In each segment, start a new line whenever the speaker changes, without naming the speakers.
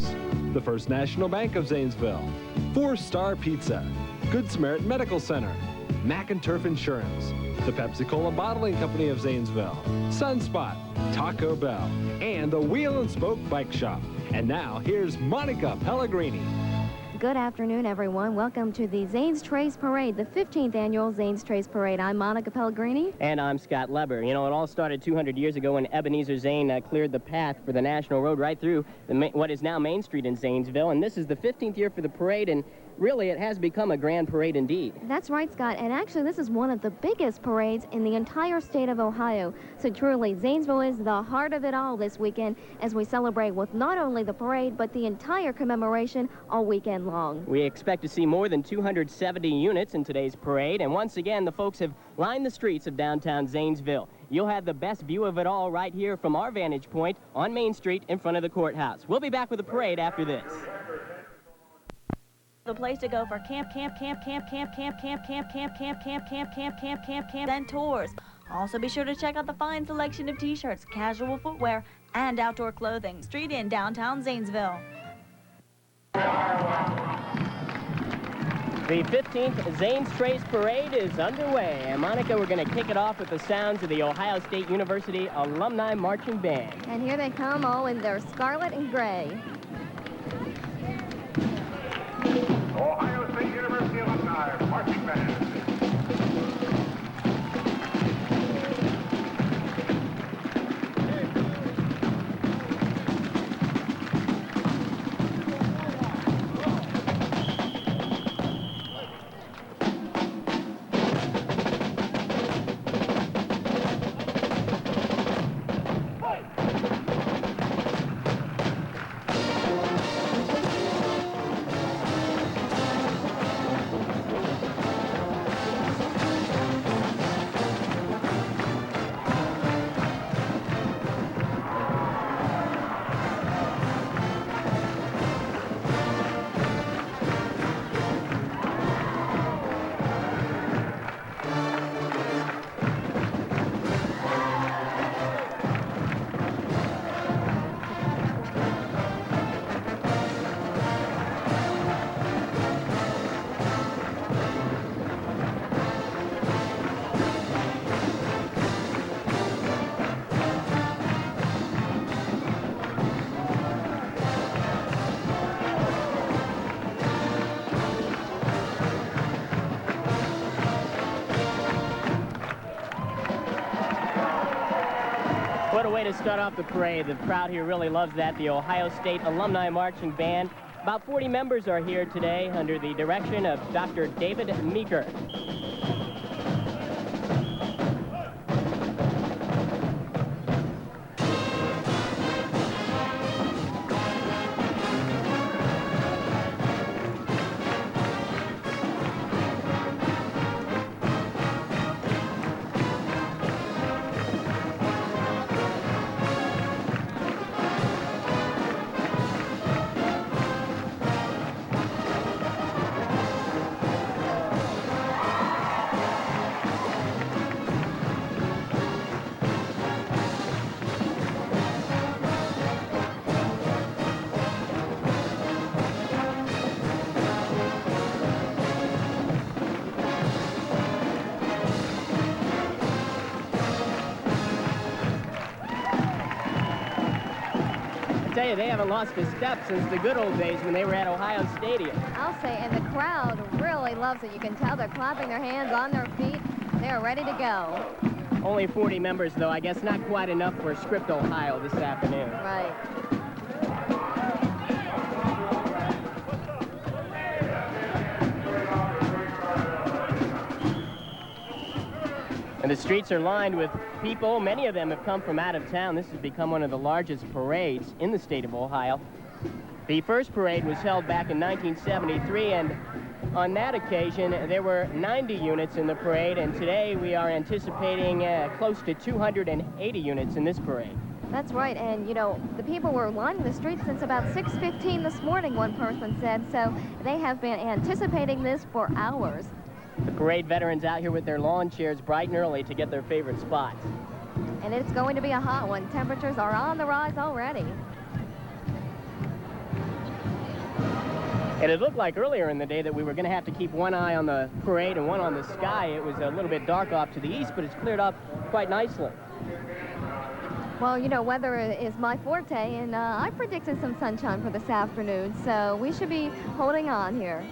the First National Bank of Zanesville, 4-Star Pizza, Good Samaritan Medical Center, Mac and Turf Insurance, the Pepsi-Cola Bottling Company of Zanesville, Sunspot, Taco Bell, and the Wheel and Spoke Bike Shop. And now, here's Monica Pellegrini.
Good afternoon, everyone. Welcome to the Zanes Trace Parade, the 15th annual Zanes Trace Parade. I'm Monica Pellegrini.
And I'm Scott Leber. You know, it all started 200 years ago when Ebenezer Zane cleared the path for the National Road right through what is now Main Street in Zanesville. And this is the 15th year for the parade, and really, it has become a grand parade indeed.
That's right, Scott. And actually, this is one of the biggest parades in the entire state of Ohio. So truly, Zanesville is the heart of it all this weekend as we celebrate with not only the parade, but the entire commemoration all weekend long.
We expect to see more than 270 units in today's parade. And once again, the folks have lined the streets of downtown Zanesville. You'll have the best view of it all right here from our vantage point on Main Street in front of the courthouse. We'll be back with the parade after this.
The place to go for camp, and tours. Also be sure to check out the fine selection of t-shirts, casual footwear, and outdoor clothing. Street in downtown Zanesville.
The 15th Zanes Trace Parade is underway. And Monica, we're going to kick it off with the sounds of the Ohio State University Alumni Marching Band.
And here they come, all in their scarlet and gray.
Ohio State University Alumni Marching Band.
What a way to start off the parade. The crowd here really loves that. The Ohio State Alumni Marching Band. About 40 members are here today under the direction of Dr. David Meeker. I tell you, they haven't lost a step since the good old days when they were at Ohio Stadium.
I'll say, and the crowd really loves it. You can tell they're clapping their hands on their feet. They're ready to go.
Only 40 members, though. I guess not quite enough for Script, Ohio this afternoon.
Right.
And the streets are lined with people. Many of them have come from out of town. This has become one of the largest parades in the state of Ohio. The first parade was held back in 1973, and on that occasion, there were 90 units in the parade, and today we are anticipating close to 280 units in this parade.
That's right, and you know, the people were lining the streets since about 6:15 this morning, one person said, so they have been anticipating this for hours.
The parade veterans out here with their lawn chairs bright and early to get their favorite spots.
And it's going to be a hot one. Temperatures are on the rise already.
And it looked like earlier in the day that we were going to have to keep one eye on the parade and one on the sky. It was a little bit dark off to the east, but it's cleared up quite nicely.
Well, you know, weather is my forte, and I predicted some sunshine for this afternoon, so we should be holding on here.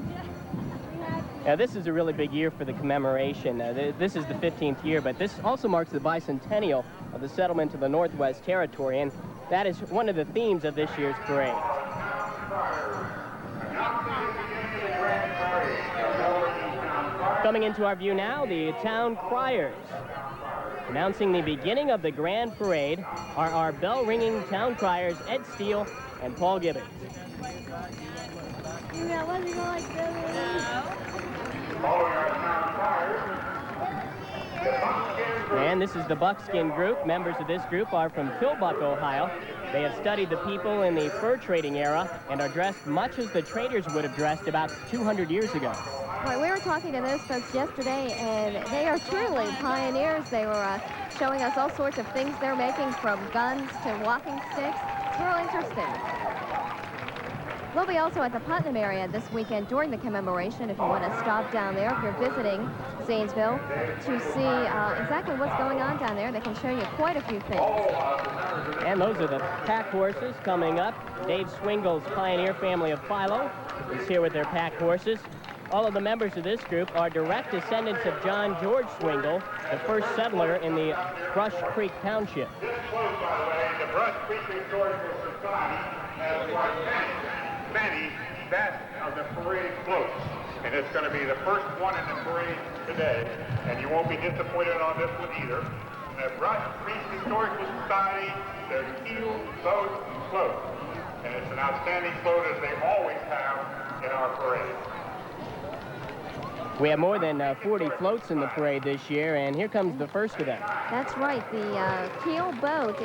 Now, this is a really big year for the commemoration. This is the 15th year, but this also marks the bicentennial of the settlement of the Northwest Territory, and that is one of the themes of this year's parade. Coming into our view now, the town criers. Announcing the beginning of the grand parade are our bell-ringing town criers, Ed Steele and Paul Gibbons. And this is the Buckskin Group. Members of this group are from Killbuck, Ohio. They have studied the people in the fur trading era and are dressed much as the traders would have dressed about 200 years ago.
Right, we were talking to those folks yesterday, and they are truly pioneers. They were showing us all sorts of things they're making, from guns to walking sticks. It's real interesting. We'll be also at the Putnam area this weekend during the commemoration if you want to stop down there, if you're visiting Zanesville, to see exactly what's going on down there. They can show you quite a few things.
And those are the pack horses coming up. Dave Swingle's pioneer family of Philo is here with their pack horses. All of the members of this group are direct descendants of John George Swingle, the first settler in the Brush Creek Township.
This float, by the way, the Brush Creek Historical Society has like many best of the parade floats. And it's going to be the first one in the parade today. And you won't be disappointed on this one either. The Brush Creek Historical Society, their keel, boat, and float. And it's an outstanding float, as they always have in our parade.
We have more than 40 floats in the parade this year, and here comes the first of them.
That's right, the keel boat.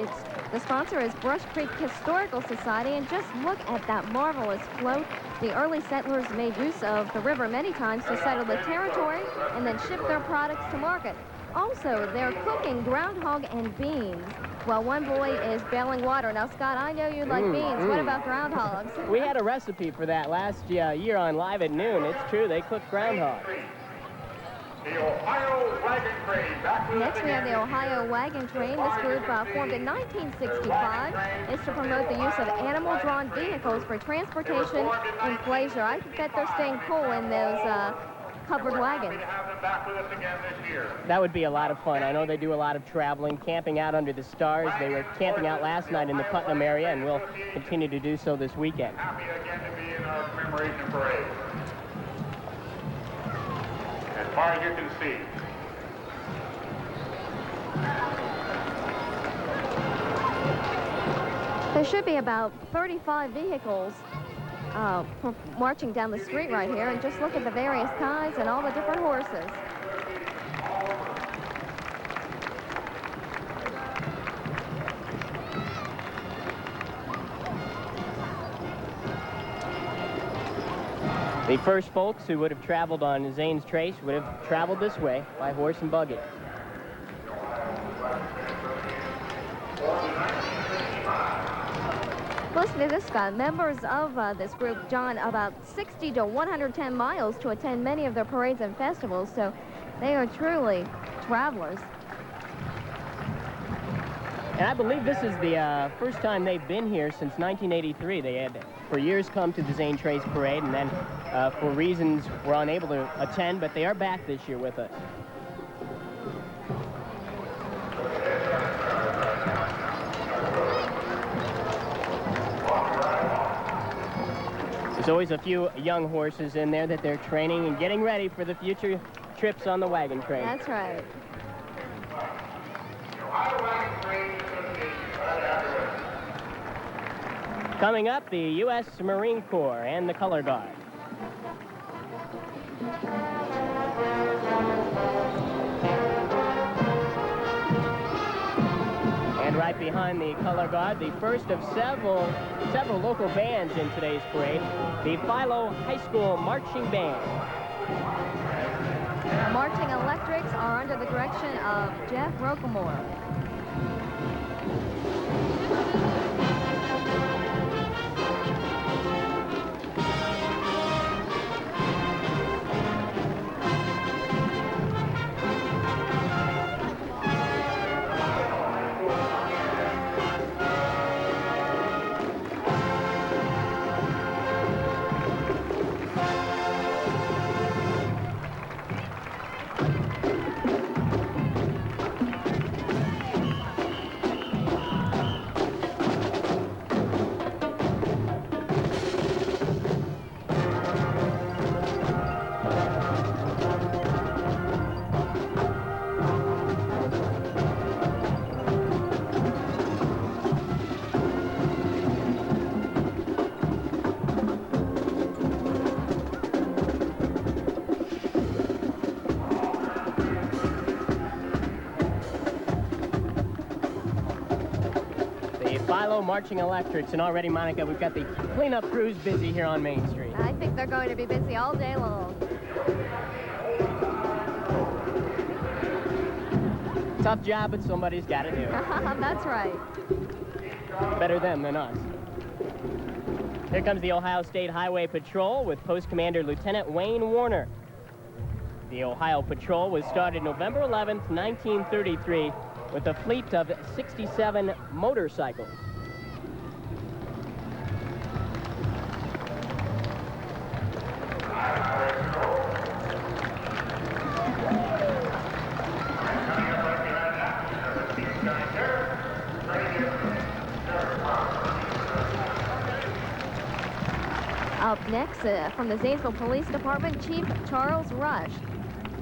The sponsor is Brush Creek Historical Society, and just look at that marvelous float. The early settlers made use of the river many times to settle the territory and then ship their products to market. Also, they're cooking groundhog and beans while one boy is bailing water. Now, Scott, I know you like beans. What about groundhogs?
We had a recipe for that last year on Live at Noon. It's true, they cook groundhogs.
The Ohio Wagon Train. Back with
Next, we have the Ohio Wagon Train. This group formed in 1965. It's to promote the use of animal-drawn vehicles for transportation and pleasure. I bet they're staying cool in those covered wagons.
That would be a lot of fun. I know they do a lot of traveling, camping out under the stars. They were camping out last night in the Putnam area, and will continue to do so this weekend.
Happy again to be in our commemoration parade. As far as you can see.
There should be about 35 vehicles marching down the street right here, and just look at the various kinds and all the different horses.
The first folks who would have traveled on Zane's Trace would have traveled this way by horse and buggy.
Listen to this guy. Members of this group, John, about 60 to 110 miles to attend many of their parades and festivals, so they are truly travelers.
And I believe this is the first time they've been here since 1983. They had, for years, come to the Zane Trace Parade, and then, for reasons, were unable to attend, but they are back this year with us. There's always a few young horses in there that they're training and getting ready for the future trips on the wagon train.
That's right.
Coming up, the U.S. Marine Corps and the Color Guard. And right behind the Color Guard, the first of several local bands in today's parade, the Philo High School Marching Band.
The marching electrics are under the direction of Jeff Rocamore.
go marching electrics, and already, Monica, we've got the cleanup crews busy here on Main Street.
I think they're going to be busy all day long.
Tough job, but somebody's got to do it.
That's right.
Better them than us. Here comes the Ohio State Highway Patrol with Post Commander Lieutenant Wayne Warner. The Ohio Patrol was started November 11th, 1933, with a fleet of 67 motorcycles.
Up next, from the Zanesville Police Department, Chief Charles Rush.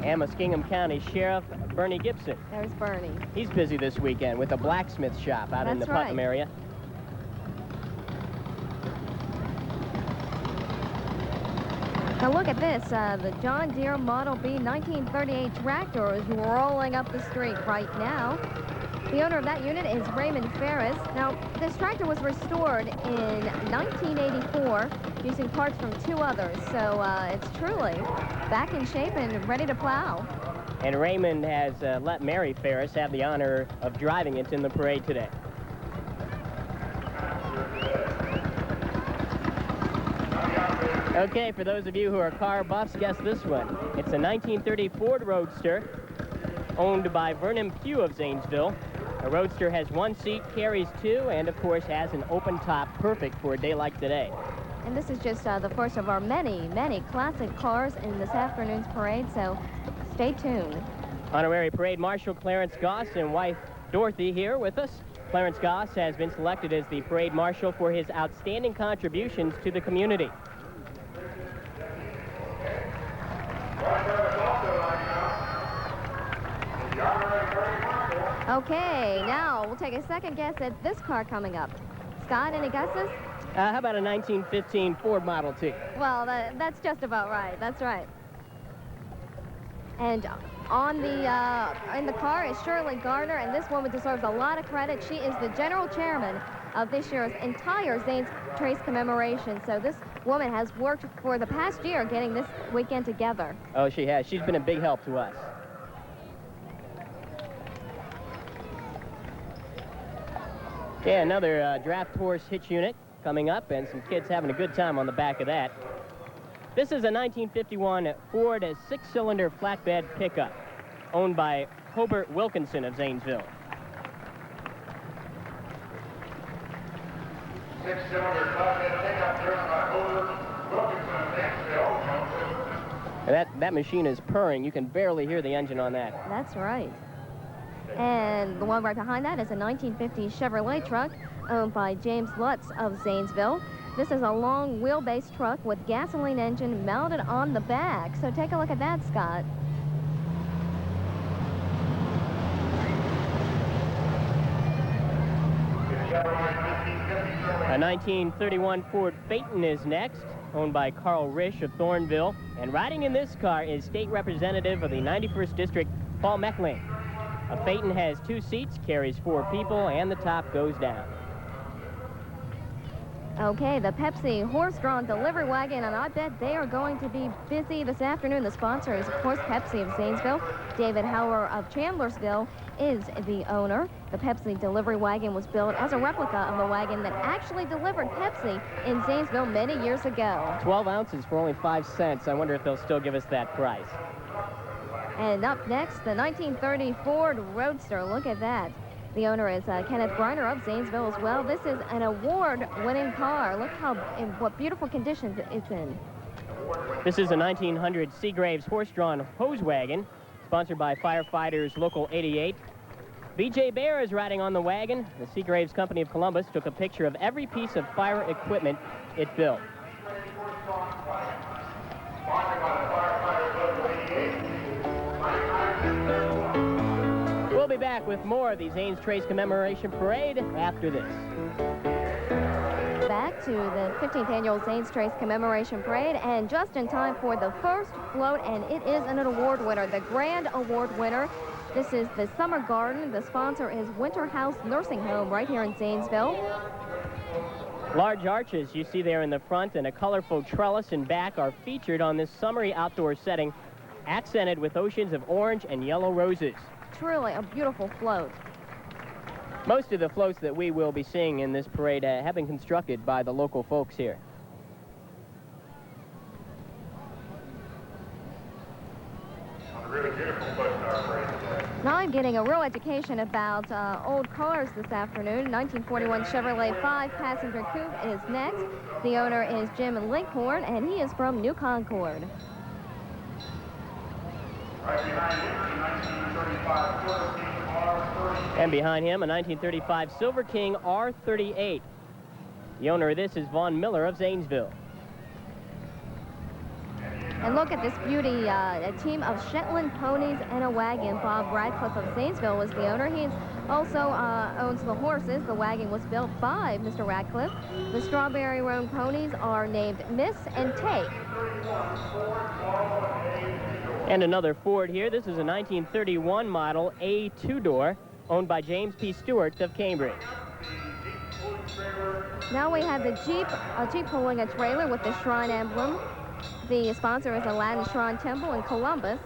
And Muskingum County Sheriff Bernie Gibson.
There's Bernie.
He's busy this weekend with a blacksmith shop out in the Putnam area.
Now look at this, the John Deere Model B 1938 tractor is rolling up the street right now. The owner of that unit is Raymond Ferris. Now, this tractor was restored in 1984 using parts from 2 others, so it's truly back in shape and ready to plow.
And Raymond has let Mary Ferris have the honor of driving it in the parade today. Okay, for those of you who are car buffs, guess this one. It's a 1930 Ford Roadster owned by Vernon Pugh of Zanesville. A Roadster has 1 seat, carries 2, and of course has an open top, perfect for a day like today.
And this is just the first of our many, many classic cars in this afternoon's parade, so stay tuned.
Honorary Parade Marshal Clarence Goss and wife Dorothy here with us. Clarence Goss has been selected as the Parade Marshal for his outstanding contributions to the community.
Okay, now we'll take a second guess at this car coming up. Scott, any guesses?
How about a 1915 Ford Model T?
Well, that's just about right. That's right. And on the in the car is Shirley Garner, and this woman deserves a lot of credit. She is the general chairman of this year's entire Zanes Trace Commemoration. So this woman has worked for the past year getting this weekend together.
Oh, she has. She's been a big help to us. Yeah, another draft horse hitch unit coming up, and some kids having a good time on the back of that. This is a 1951 Ford 6-cylinder flatbed pickup owned by Hobart Wilkinson of Zanesville.
6-cylinder flatbed pickup driven by Hobart Wilkinson of Zanesville.
And that machine is purring. You can barely hear the engine on that.
That's right. And the one right behind that is a 1950 Chevrolet truck owned by James Lutz of Zanesville. This is a long wheelbase truck with gasoline engine mounted on the back. So take a look at that, Scott.
A 1931 Ford Phaeton is next, owned by Carl Risch of Thornville. And riding in this car is State Representative of the 91st District, Paul Meckling. A Phaeton has 2 seats, carries 4 people, and the top goes down.
Okay, the Pepsi horse-drawn delivery wagon, and I bet they are going to be busy this afternoon. The sponsor is, of course, Pepsi of Zanesville. David Hauer of Chandlersville is the owner. The Pepsi delivery wagon was built as a replica of the wagon that actually delivered Pepsi in Zanesville many years ago.
12 ounces for only 5 cents. I wonder if they'll still give us that price.
And up next, the 1930 Ford Roadster. Look at that. The owner is Kenneth Griner of Zanesville as well. This is an award-winning car. Look in what beautiful conditions it's in.
This is a 1900 Seagraves horse-drawn hose wagon, sponsored by Firefighters Local 88. B.J. Bear is riding on the wagon. The Seagraves Company of Columbus took a picture of every piece of fire equipment it built. We'll be back with more of the Zanes Trace Commemoration Parade after this.
Back to the 15th Annual Zanes Trace Commemoration Parade, and just in time for the first float, and it is an award winner, the grand award winner. This is the Summer Garden. The sponsor is Winter House Nursing Home right here in Zanesville.
Large arches you see there in the front and a colorful trellis in back are featured on this summery outdoor setting, accented with oceans of orange and yellow roses.
Truly a beautiful float.
Most of the floats that we will be seeing in this parade have been constructed by the local folks here.
Really beautiful float star parade today.
Now I'm getting a real education about old cars this afternoon. 1941 Chevrolet 5-passenger coupe is next. The owner is Jim Linkhorn, and he is from New Concord.
Right behind him, the 1935 Silver King R30.
And behind him, a 1935 Silver King R38. The owner of this is Vaughn Miller of Zanesville.
And look at this beauty, a team of Shetland ponies and a wagon. Bob Radcliffe of Zanesville was the owner. He also owns the horses. The wagon was built by Mr. Radcliffe. The Strawberry Roan ponies are named Miss and Take.
And another Ford here. This is a 1931 model A two-door owned by James P. Stewart of Cambridge.
Now we have the Jeep, a Jeep pulling a trailer with the Shrine emblem. The sponsor is Aladdin Shrine Temple in Columbus.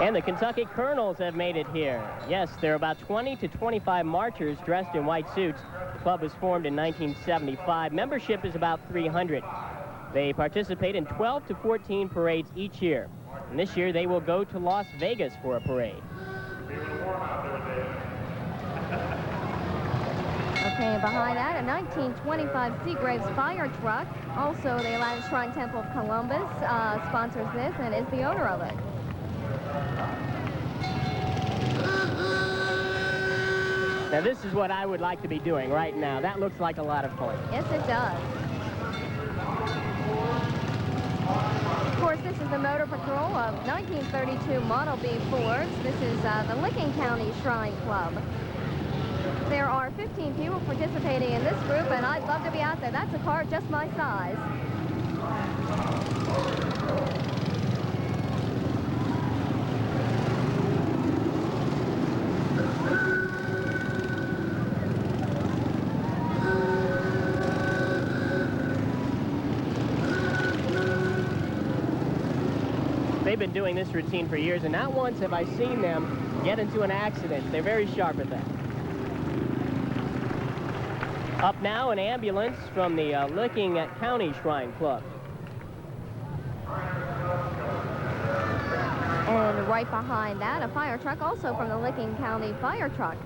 And the Kentucky Colonels have made it here. Yes, there are about 20 to 25 marchers dressed in white suits. The club was formed in 1975. Membership is about 300. They participate in 12 to 14 parades each year. And this year they will go to Las Vegas for a parade.
Okay, and behind that, a 1925 Seagraves fire truck. Also, the Aladdin Shrine Temple of Columbus sponsors this and is the owner of it.
Now, this is what I would like to be doing right now. That looks like a lot of fun.
Yes, it does. Of course, this is the Motor Patrol of 1932 Model B Fords. This is the Licking County Shrine Club. There are 15 people participating in this group, and I'd love to be out there. That's a car just my size.
They've been doing this routine for years, and not once have I seen them get into an accident. They're very sharp at that. Up now, an ambulance from the Licking County Shrine Club.
And right behind that, a fire truck, also from the Licking County Fire Truck.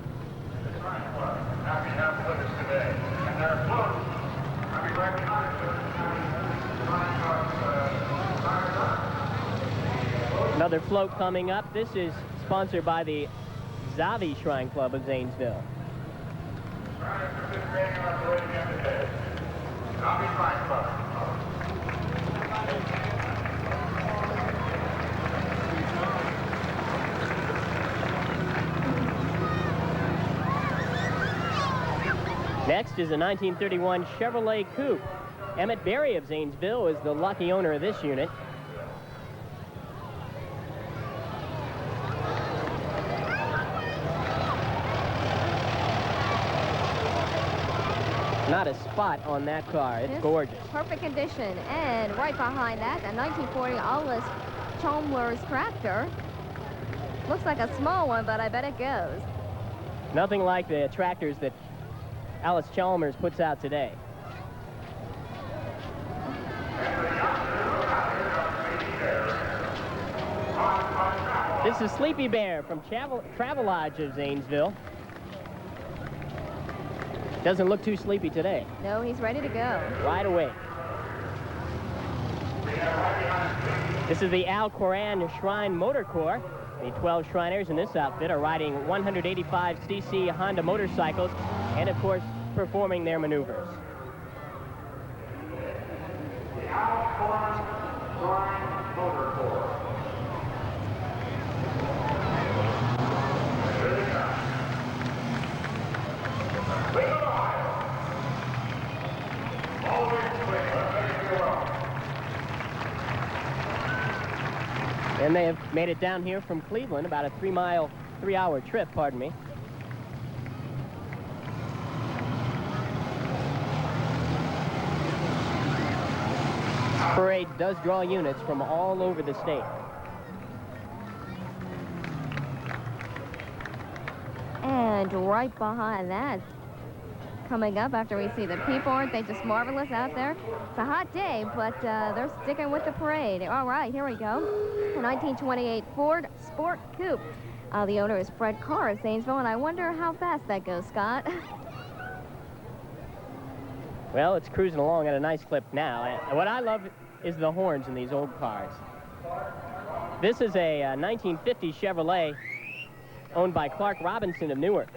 Happy to have with us today. And their floats, I'll be right behind us.
Another float coming up. This is sponsored by the Zavi Shrine Club of Zanesville. Next is a 1931 Chevrolet Coupe. Emmett Berry of Zanesville is the lucky owner of this unit. Not a spot on that car. It's gorgeous.
Perfect condition. And right behind that, a 1940 Alice Chalmers tractor. Looks like a small one, but I bet it goes.
Nothing like the tractors that Alice Chalmers puts out today. This is Sleepy Bear from Travelodge of Zanesville. Doesn't look too sleepy today.
No, he's ready to go.
Right away. This is the Al Koran Shrine Motor Corps. The 12 Shriners in this outfit are riding 185cc Honda motorcycles and, of course, performing their maneuvers.
The Al Koran Shrine Motor Corps. Always quick.
And they have made it down here from Cleveland, about a 3-hour trip, pardon me. Parade does draw units from all over the state.
And right behind that, coming up after we see the people, aren't they just marvelous out there? It's a hot day, but they're sticking with the parade. All right, here we go. A 1928 Ford Sport Coupe. The owner is Fred Carr of Zanesville, and I wonder how fast that goes, Scott.
Well, it's cruising along at a nice clip now. And what I love is the horns in these old cars. This is a 1950 Chevrolet owned by Clark Robinson of Newark.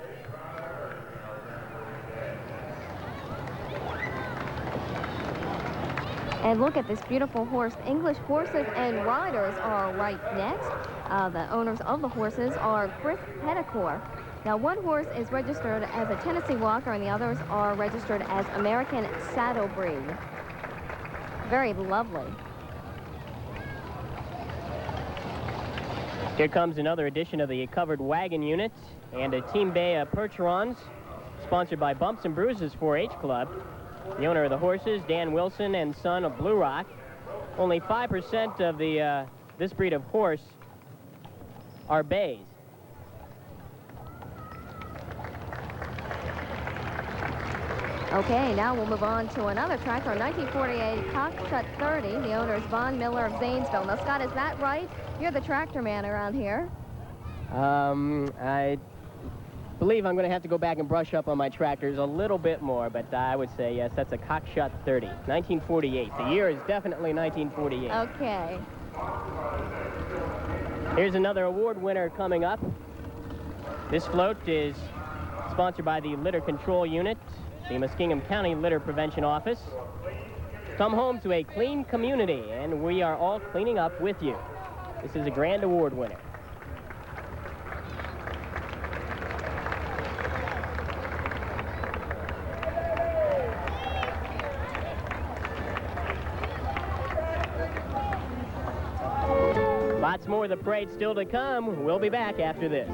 And look at this beautiful horse. English horses and riders are right next. The owners of the horses are Chris Petticore. Now, one horse is registered as a Tennessee Walker, and the others are registered as American Saddle Breed. Very lovely.
Here comes another edition of the covered wagon unit and a Team Bay Percherons, sponsored by Bumps and Bruises 4-H Club. The owner of the horses, Dan Wilson and son of Blue Rock. Only 5% of the this breed of horse are bays.
Okay, now we'll move on to another tractor, a 1948 Cockshut 30. The owner is Von Miller of Zanesville. Now, Scott, is that right? You're the tractor man around here.
I believe I'm going to have to go back and brush up on my tractors a little bit more, but I would say, yes, that's a Cockshut 30, 1948. The year is definitely 1948.
Okay.
Here's another award winner coming up. This float is sponsored by the Litter Control Unit, the Muskingum County Litter Prevention Office. Come home to a clean community, and we are all cleaning up with you. This is a grand award winner. Lots more of the parade still to come. We'll be back after this.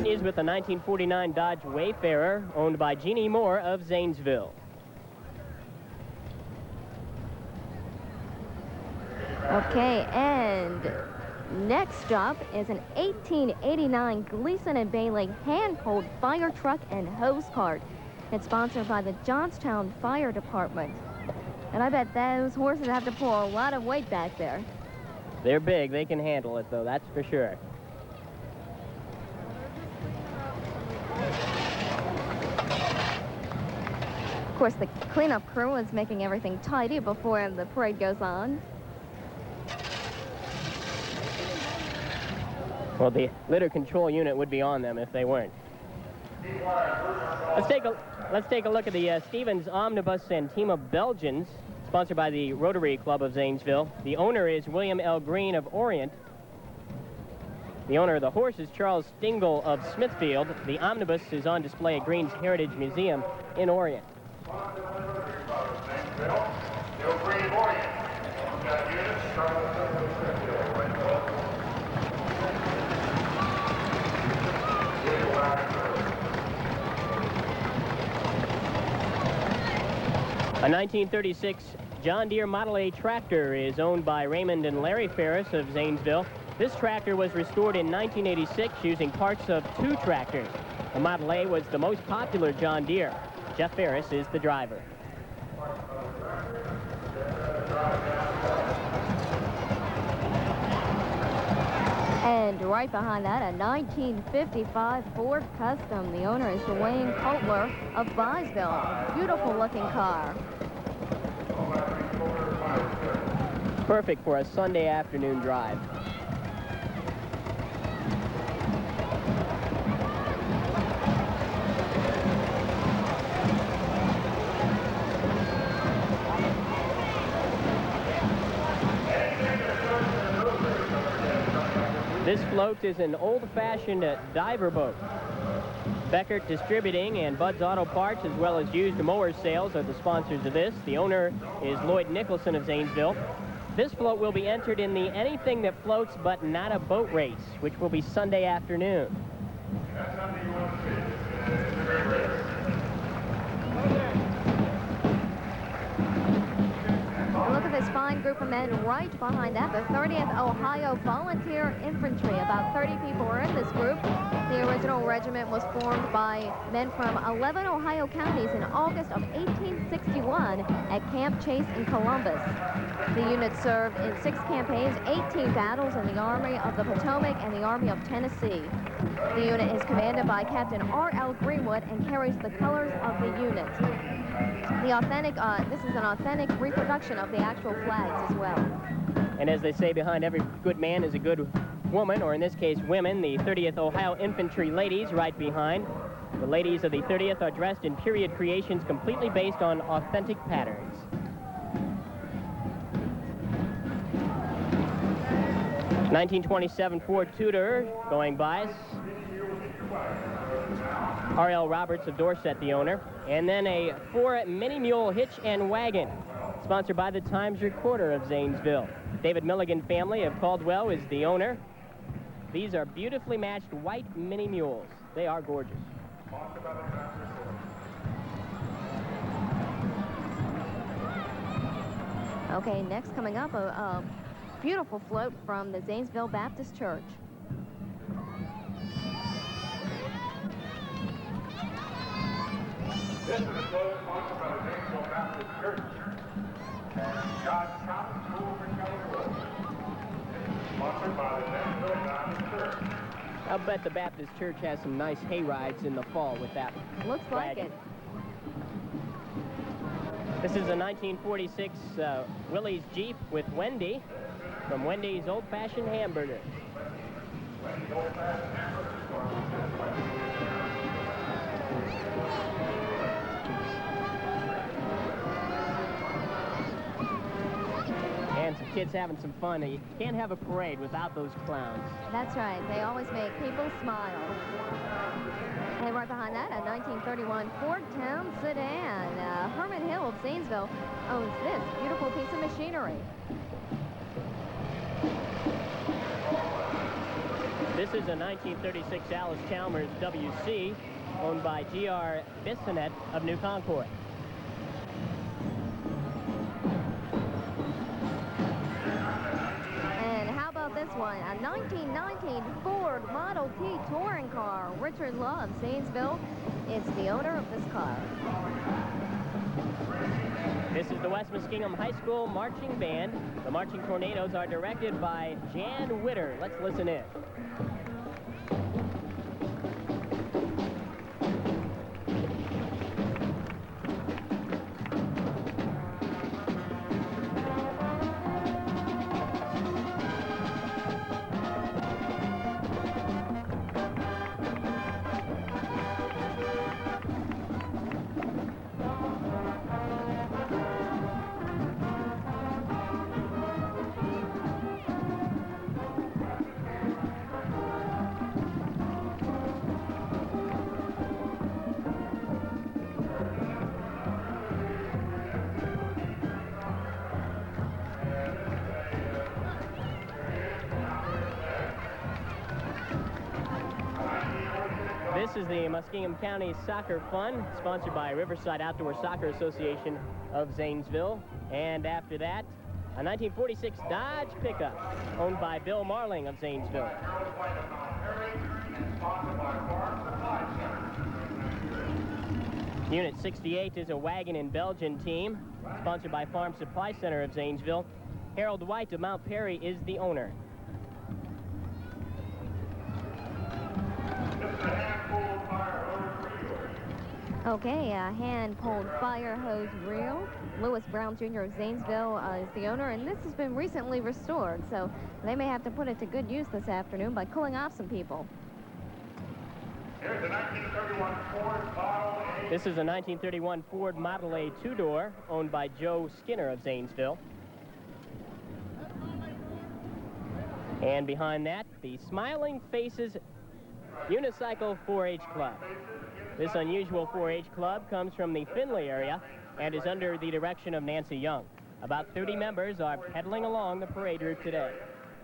Is with the 1949 Dodge Wayfarer, owned by Jeannie Moore of Zanesville.
Okay, and next stop is an 1889 Gleason and Bailey hand-pulled fire truck and hose cart. It's sponsored by the Johnstown Fire Department. And I bet those horses have to pull a lot of weight back there.
They're big. They can handle it, though, that's for sure.
Of course, the cleanup crew is making everything tidy before the parade goes on.
Well, the litter control unit would be on them if they weren't. Let's take a look at the Stevens Omnibus and Team of Belgians, sponsored by the Rotary Club of Zanesville. The owner is William L. Green of Orient. The owner of the horse is Charles Stingle of Smithfield. The omnibus is on display at Green's Heritage Museum in Orient. A 1936 John Deere Model A tractor is owned by Raymond and Larry Ferris of Zanesville. This tractor was restored in 1986 using parts of 2 tractors. The Model A was the most popular John Deere. Jeff Ferris is the driver.
And right behind that, a 1955 Ford Custom. The owner is Dwayne Coulter of Byesville. Beautiful looking car.
Perfect for a Sunday afternoon drive. This float is an old-fashioned diver boat. Beckert Distributing and Bud's Auto Parts, as well as used mower sales, are the sponsors of this. The owner is Lloyd Nicholson of Zanesville. This float will be entered in the anything that floats but not a boat race, which will be Sunday afternoon.
That's something you want to see. It's a great race.
Look at this fine group of men right behind that, the 30th Ohio Volunteer Infantry. About 30 people are in this group. The original regiment was formed by men from 11 Ohio counties in August of 1861 at Camp Chase in Columbus. The unit served in 6 campaigns, 18 battles in the Army of the Potomac and the Army of Tennessee. The unit is commanded by Captain R.L. Greenwood and carries the colors of the unit. This is an authentic reproduction of the actual flags as well.
And as they say, behind every good man is a good woman, or in this case, women. The 30th Ohio Infantry ladies right behind. The ladies of the 30th are dressed in period creations completely based on authentic patterns. (1927) Ford Tudor going by us. R.L. Roberts of Dorset, the owner. And then a 4 mini mule hitch and wagon, sponsored by the Times Recorder of Zanesville. David Milligan family of Caldwell is the owner. These are beautifully matched white mini mules. They are gorgeous.
Okay, next coming up, a beautiful float from the Zanesville Baptist Church.
This is a float sponsored by the Zanesville Baptist Church and God's Common School for California. Sponsored by the Zanesville Baptist Church.
I'll bet the Baptist Church has some nice hay rides in the fall with that
Looks like
wagon.
it.
This is a 1946 Willys Jeep with Wendy from Wendy's Old Fashioned Hamburger. And some kids having some fun. You can't have a parade without those clowns.
That's right. They always make people smile. And right behind that, a 1931 Ford Town sedan. Herman Hill of Zanesville owns this beautiful piece of machinery.
This is a 1936 Alice Chalmers WC, owned by G.R. Bissonette of New Concord.
And how about this one? A 1919 Ford Model T touring car. Richard Law of Zanesville is the owner of this car.
This is the West Muskingum High School Marching Band. The Marching Tornadoes are directed by Jan Witter. Let's listen in. This is the Muskingum County Soccer Fund, sponsored by Riverside Outdoor Soccer Association of Zanesville. And after that, a 1946 Dodge pickup, owned by Bill Marling of Zanesville. Unit 68 is a wagon and Belgian team, sponsored by Farm Supply Center of Zanesville. Harold White of Mount Perry is the owner.
Okay, a hand-pulled fire hose reel. Lewis Brown Jr. of Zanesville is the owner, and this has been recently restored, so they may have to put it to good use this afternoon by cooling off some people.
Here's the 1931 Ford Model A.
This is a 1931 Ford Model A two-door, owned by Joe Skinner of Zanesville. And behind that, the Smiling Faces Unicycle 4-H Club. This unusual 4-H club comes from the Findlay area and is under the direction of Nancy Young. About 30 members are pedaling along the parade route today.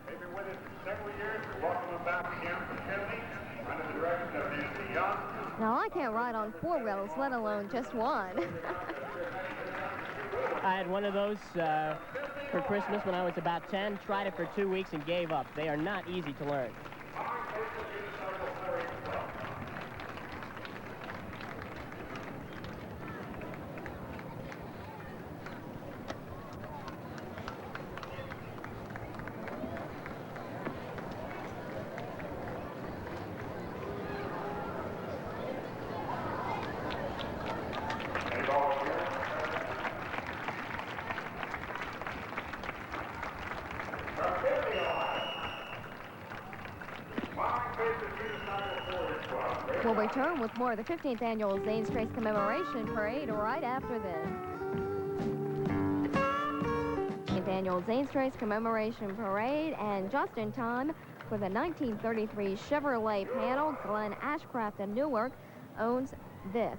They've been with us for several years. We welcome them back again from Sydney under the direction of Nancy Young.
Now, I can't ride on 4 wheels, let alone just one.
I had one of those for Christmas when I was about 10, tried it for 2 weeks and gave up. They are not easy to learn.
We'll return with more of the 15th Annual Zanes Trace Commemoration Parade right after this. 15th Annual Zanes Trace Commemoration Parade, and just in time for the 1933 Chevrolet panel, Glenn Ashcraft in Newark owns this.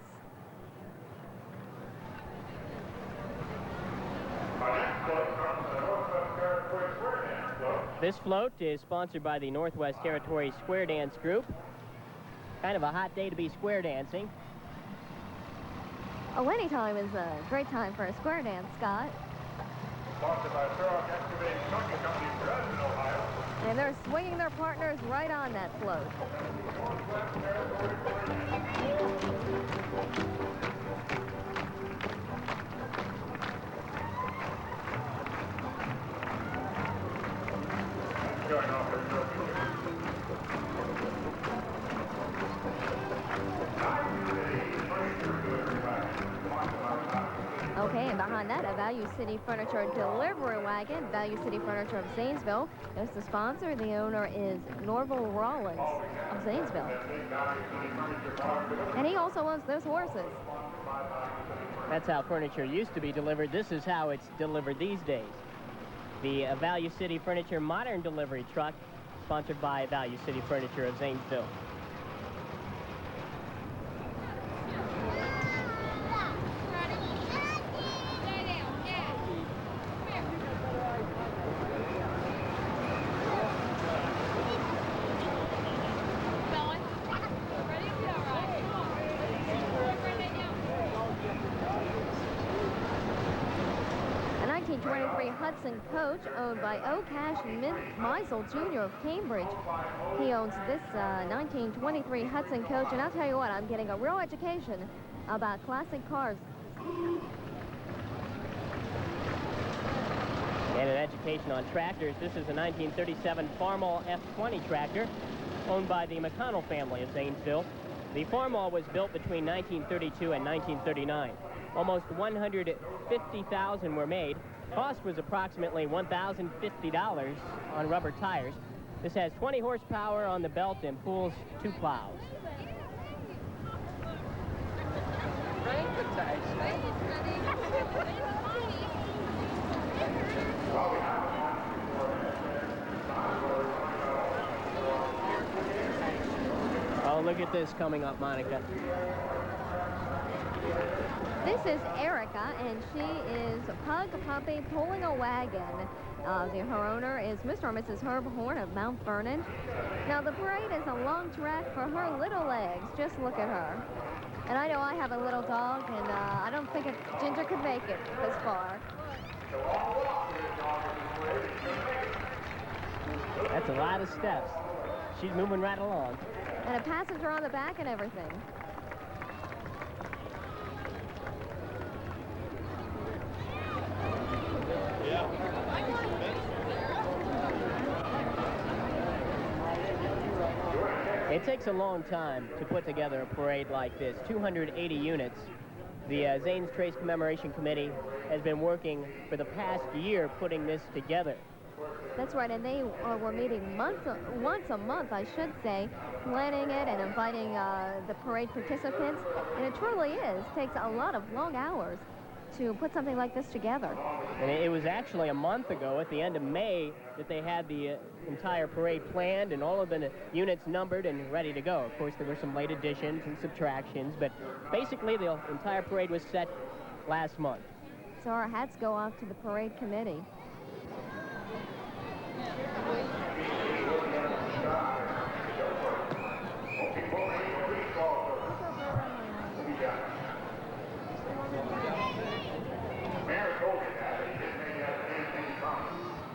This float is sponsored by the Northwest Territories Square Dance Group. Kind of a hot day to be square dancing.
Oh, anytime is a great time for a square dance, Scott.
Sponsored by Thorough Excavating Trucking Company in Dresden, Ohio.
And they're swinging their partners right on that float.
Going off their
Okay, and behind that, a Value City Furniture delivery wagon. Value City Furniture of Zanesville is the sponsor. The owner is Norval Rollins of Zanesville. And he also owns those horses.
That's how furniture used to be delivered. This is how it's delivered these days. The Value City Furniture Modern Delivery Truck, sponsored by Value City Furniture of Zanesville.
A 1923 Hudson coach owned by O. Cash Meisel Jr. of Cambridge. He owns this 1923 Hudson coach, and I'll tell you what, I'm getting a real education about classic cars.
And an education on tractors. This is a 1937 Farmall F20 tractor owned by the McConnell family of Zanesville. The Farmall was built between 1932 and 1939. Almost 150,000 were made. Cost was approximately $1,050 on rubber tires. This has 20 horsepower on the belt and pulls 2 plows. Oh, look at this coming up, Monica.
This is Erica, and she is Pug Puppy pulling a wagon. Her owner is Mr. and Mrs. Herb Horn of Mount Vernon. Now, the parade is a long track for her little legs. Just look at her. And I know I have a little dog, and I don't think Ginger could make it this far.
That's a lot of steps. She's moving right along.
And a passenger on the back and everything.
It takes a long time to put together a parade like this, 280 units. The Zanes Trace Commemoration Committee has been working for the past year putting this together.
That's right, and they were meeting once a month, I should say, planning it and inviting the parade participants. And it truly is. It takes a lot of long hours to put something like this together.
And it was actually a month ago, at the end of May, that they had the entire parade planned and all of the units numbered and ready to go. Of course, there were some late additions and subtractions, but basically the entire parade was set last month.
So our hats go off to the parade committee.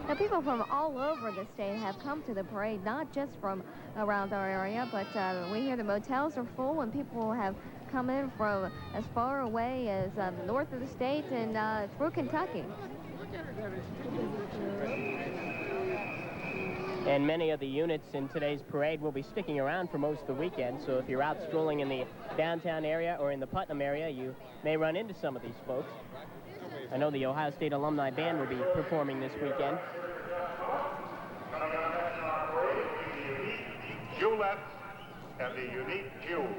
Now, people from all over the state have come to the parade, not just from around our area, but we hear the motels are full and people have come in from as far away as the north of the state and through Kentucky.
And many of the units in today's parade will be sticking around for most of the weekend, so if you're out strolling in the downtown area or in the Putnam area, you may run into some of these folks. I know the Ohio State Alumni Band will be performing this weekend.
Julettes and the Unique Jewels.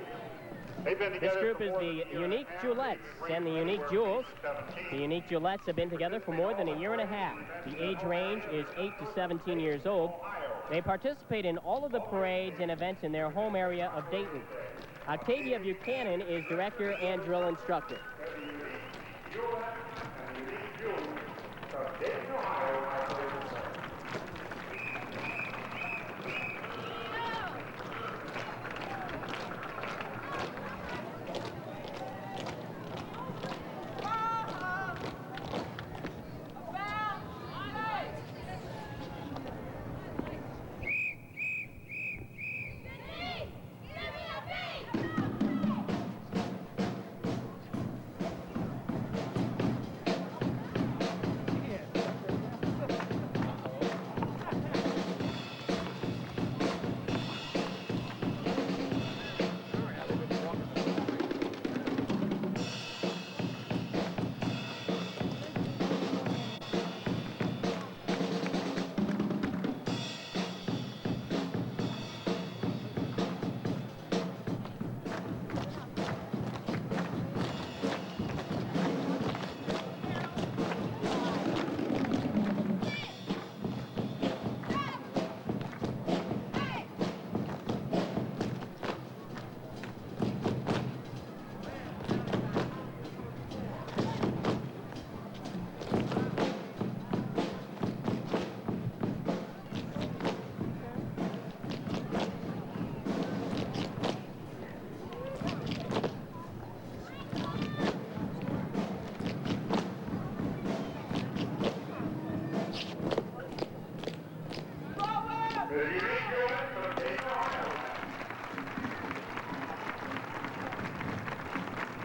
They've been
This
together
group
for
is
more
the
than a year.
Unique Julettes and the Unique Jewels. The Unique Julettes have been together for more than a year and a half. The age range is 8 to 17 years old. They participate in all of the parades and events in their home area of Dayton. Octavia Buchanan is director and drill instructor.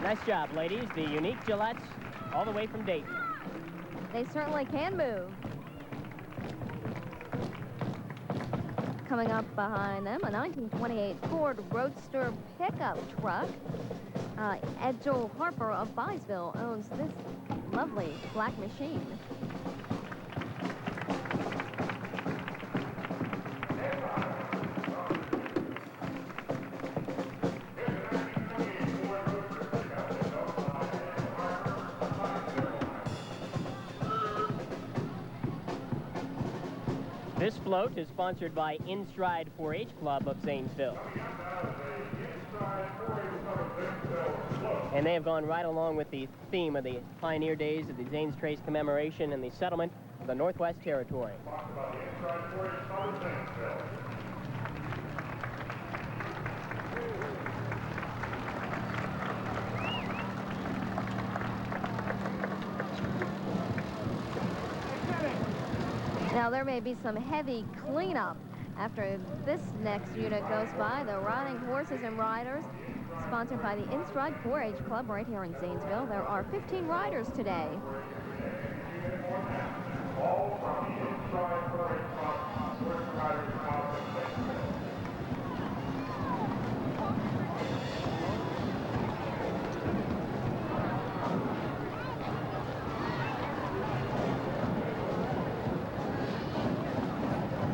Nice job, ladies. The Unique Gillettes all the way from Dayton.
They certainly can move. Coming up behind them, a 1928 Ford Roadster pickup truck. Ed Joel Harper of Byesville owns this lovely black machine.
This float is sponsored by InStride 4-H Club of Zanesville. And they have gone right along with the theme of the pioneer days of the Zanes Trace Commemoration and the settlement of the Northwest Territory.
Now, there may be some heavy cleanup after this next unit goes by. The Riding Horses and Riders, sponsored by the InStride 4-H Club right here in Zanesville. There are 15 riders today.
All from the InStride 4-H Club, Horse Riders Club of Zanesville.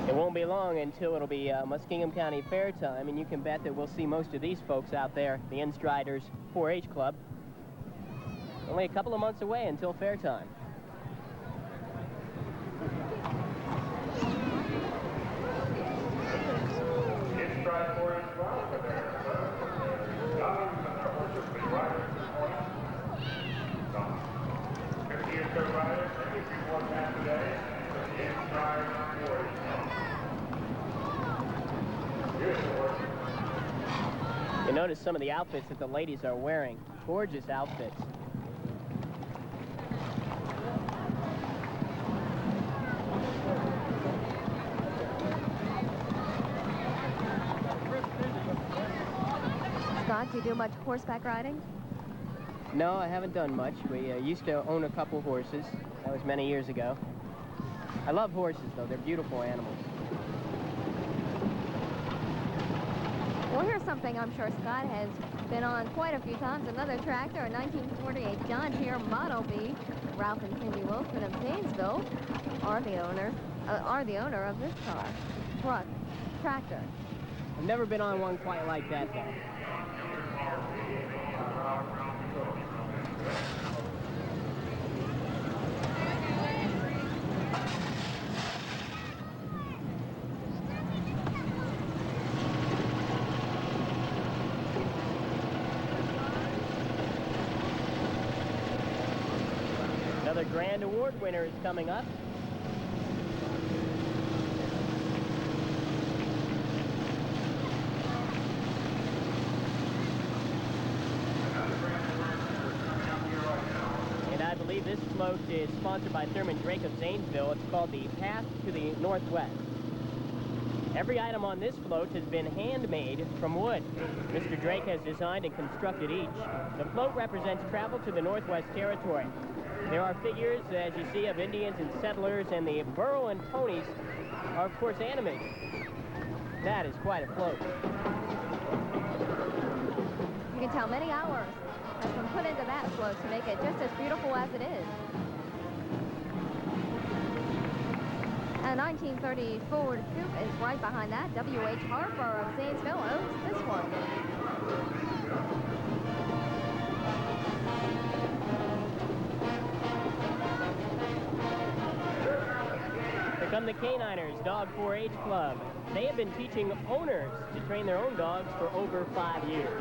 It won't be long until it'll be Muskingum County Fair time, and you can bet that we'll see most of these folks out there, the InStriders 4-H Club. Only a couple of months away until fair time.
InStride 4-H Club with their guns and their horses and riders this morning. 50 years
You notice some of the outfits that the ladies are wearing. Gorgeous outfits.
Scott, do you do much horseback riding?
No, I haven't done much. We used to own a couple horses. That was many years ago. I love horses, though. They're beautiful animals.
Well, here's something I'm sure Scott has been on quite a few times. Another tractor, a 1948 John Deere Model B. Ralph and Cindy Wilson of Zanesville are the owner of this car, truck, tractor.
I've never been on one quite like that, though. Another grand award winner is coming up. And I believe this float is sponsored by Thurman Drake of Zanesville. It's called the Path to the Northwest. Every item on this float has been handmade from wood. Mr. Drake has designed and constructed each. The float represents travel to the Northwest Territory. There are figures, as you see, of Indians and settlers, and the burro and ponies are, of course, animated. That is quite a float.
You can tell many hours has been put into that float to make it just as beautiful as it is. A 1930 Ford Coupe is right behind that. W.H. Harper of Zanesville owns this one.
Here come the Caniners Dog 4-H Club. They have been teaching owners to train their own dogs for over 5 years.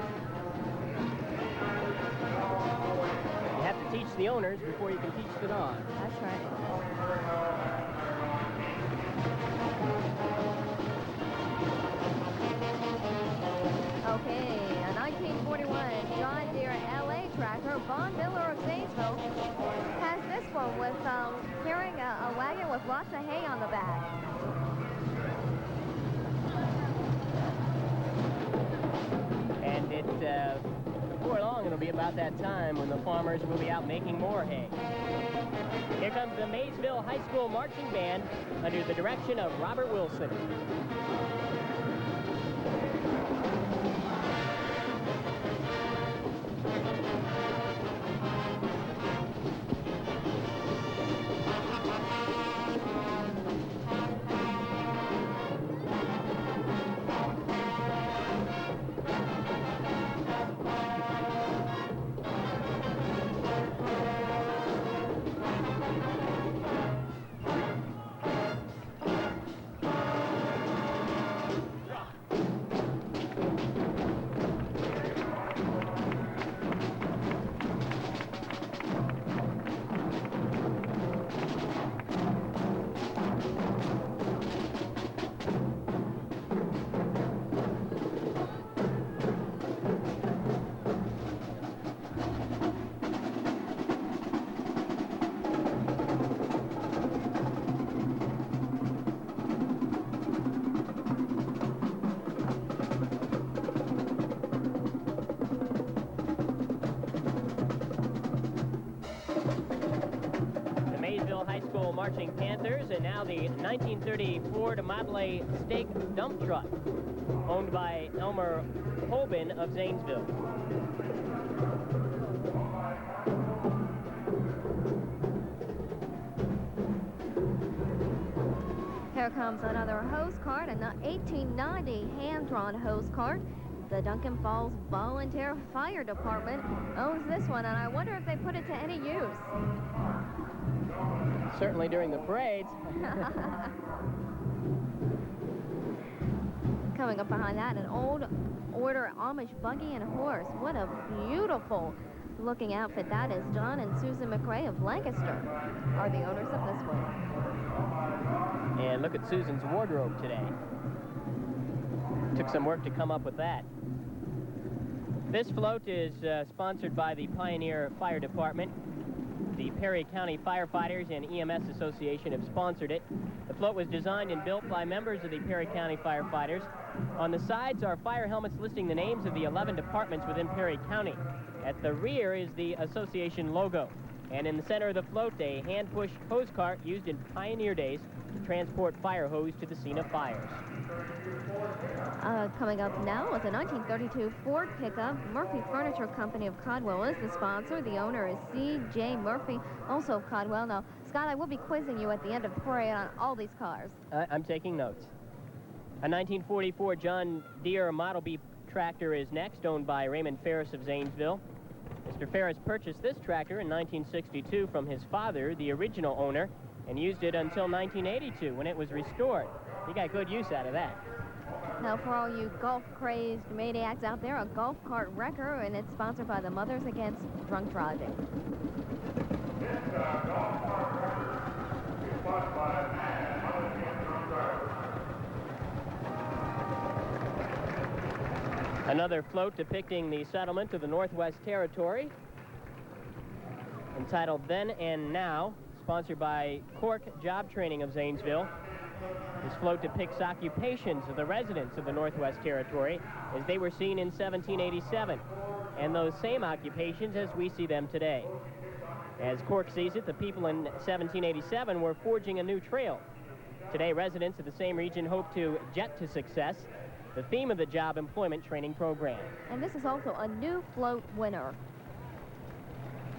You have to teach the owners before you can teach the dogs.
That's right. Okay, a 1941 John Deere LA tractor. Von Miller of Zanesville has this one with carrying a wagon with lots of hay on the back.
And before long, it'll be about that time when the farmers will be out making more hay. Here comes the Maysville High School Marching Band under the direction of Robert Wilson. Marching Panthers, and now the 1930 Ford Model A stake dump truck, owned by Elmer Holben of Zanesville.
Here comes another hose cart, an 1890 hand-drawn hose cart. The Duncan Falls Volunteer Fire Department owns this one, and I wonder if they put it to any use.
Certainly during the parades.
Coming up behind that, an old order Amish buggy and horse. What a beautiful looking outfit that is. John and Susan McRae of Lancaster are the owners of this one.
And look at Susan's wardrobe today. Took some work to come up with that. This float is sponsored by the Pioneer Fire Department. The Perry County Firefighters and EMS Association have sponsored it. The float was designed and built by members of the Perry County Firefighters. On the sides are fire helmets listing the names of the 11 departments within Perry County. At the rear is the association logo. And in the center of the float, a hand-push hose cart used in pioneer days to transport fire hose to the scene of fires.
Coming up now is a 1932 Ford pickup. Murphy Furniture Company of Caldwell is the sponsor. The owner is C.J. Murphy, also of Caldwell. Now, Scott, I will be quizzing you at the end of the parade on all these cars.
I'm taking notes. A 1944 John Deere Model B tractor is next, owned by Raymond Ferris of Zanesville. Mr. Ferris purchased this tractor in 1962 from his father, the original owner, and used it until 1982 when it was restored. He got good use out of that.
Now, for all you golf-crazed maniacs out there, a golf cart wrecker, and it's sponsored by the Mothers Against Drunk Driving.
This golf cart record is sponsored by Mothers Against Drunk Driving.
Another float depicting the settlement of the Northwest Territory, entitled Then and Now, sponsored by Cork Job Training of Zanesville. This float depicts occupations of the residents of the Northwest Territory as they were seen in 1787, and those same occupations as we see them today. As Cork sees it, the people in 1787 were forging a new trail. Today, residents of the same region hope to jet to success, the theme of the job employment training program.
And this is also a new float winner.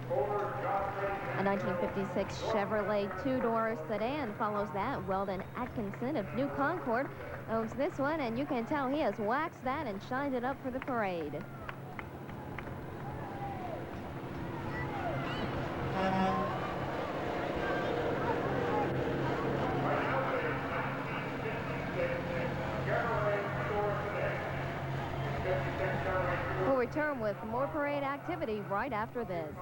A 1956 Chevrolet two-door sedan follows that. Weldon Atkinson of New Concord owns this one, and you can tell he has waxed that and shined it up for the parade. We'll return with more parade activity right after this.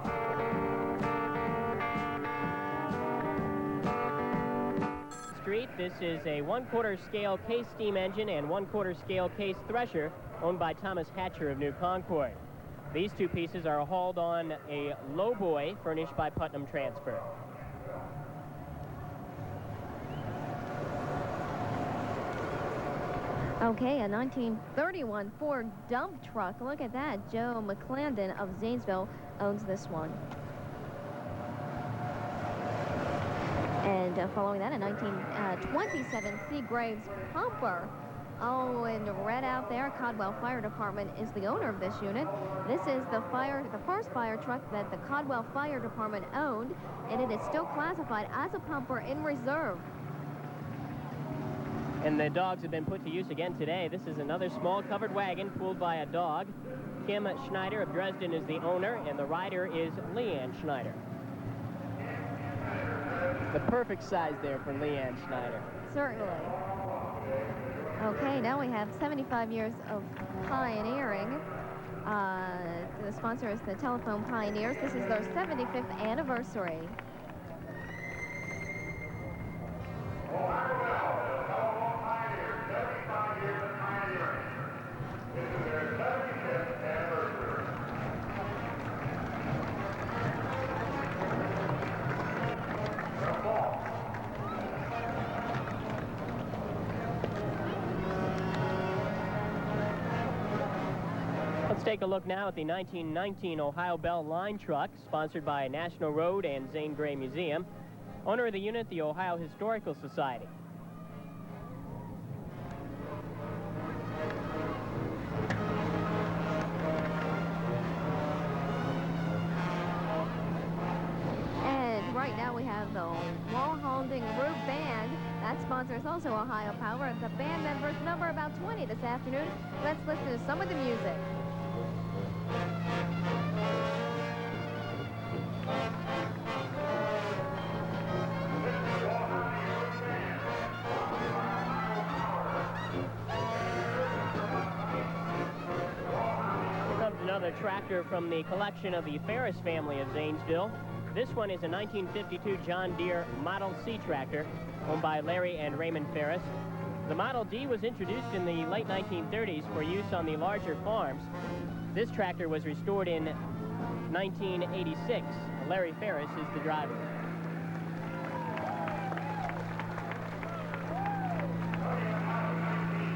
Street. This is a 1/4 scale case steam engine and 1/4 scale case thresher owned by Thomas Hatcher of New Concord. These two pieces are hauled on a lowboy furnished by Putnam Transfer.
Okay, a 1931 Ford dump truck. Look at that. Joe McClandon of Zanesville owns this one. And following that, a 1927 Seagraves pumper. Oh, in red out there, Caldwell Fire Department is the owner of this unit. This is the first fire truck that the Caldwell Fire Department owned, and it is still classified as a pumper in reserve.
And the dogs have been put to use again today. This is another small covered wagon pulled by a dog. Kim Schneider of Dresden is the owner, and the rider is Leanne Schneider. The perfect size there for Leanne Schneider.
Certainly. Okay, now we have 75 years of pioneering. The sponsor is the Telephone Pioneers. This is their 75th anniversary.
Let's take a look now at the 1919 Ohio Bell line truck, sponsored by National Road and Zane Grey Museum. Owner of the unit, the Ohio Historical Society.
And right now we have the Wall-Holding Root Band. That sponsor is also Ohio Power. The band members number about 20 this afternoon. Let's listen to some of the music.
Another tractor from the collection of the Ferris family of Zanesville. This one is a 1952 John Deere Model C tractor owned by Larry and Raymond Ferris. The Model D was introduced in the late 1930s for use on the larger farms. This tractor was restored in 1986. Larry Ferris is the driver.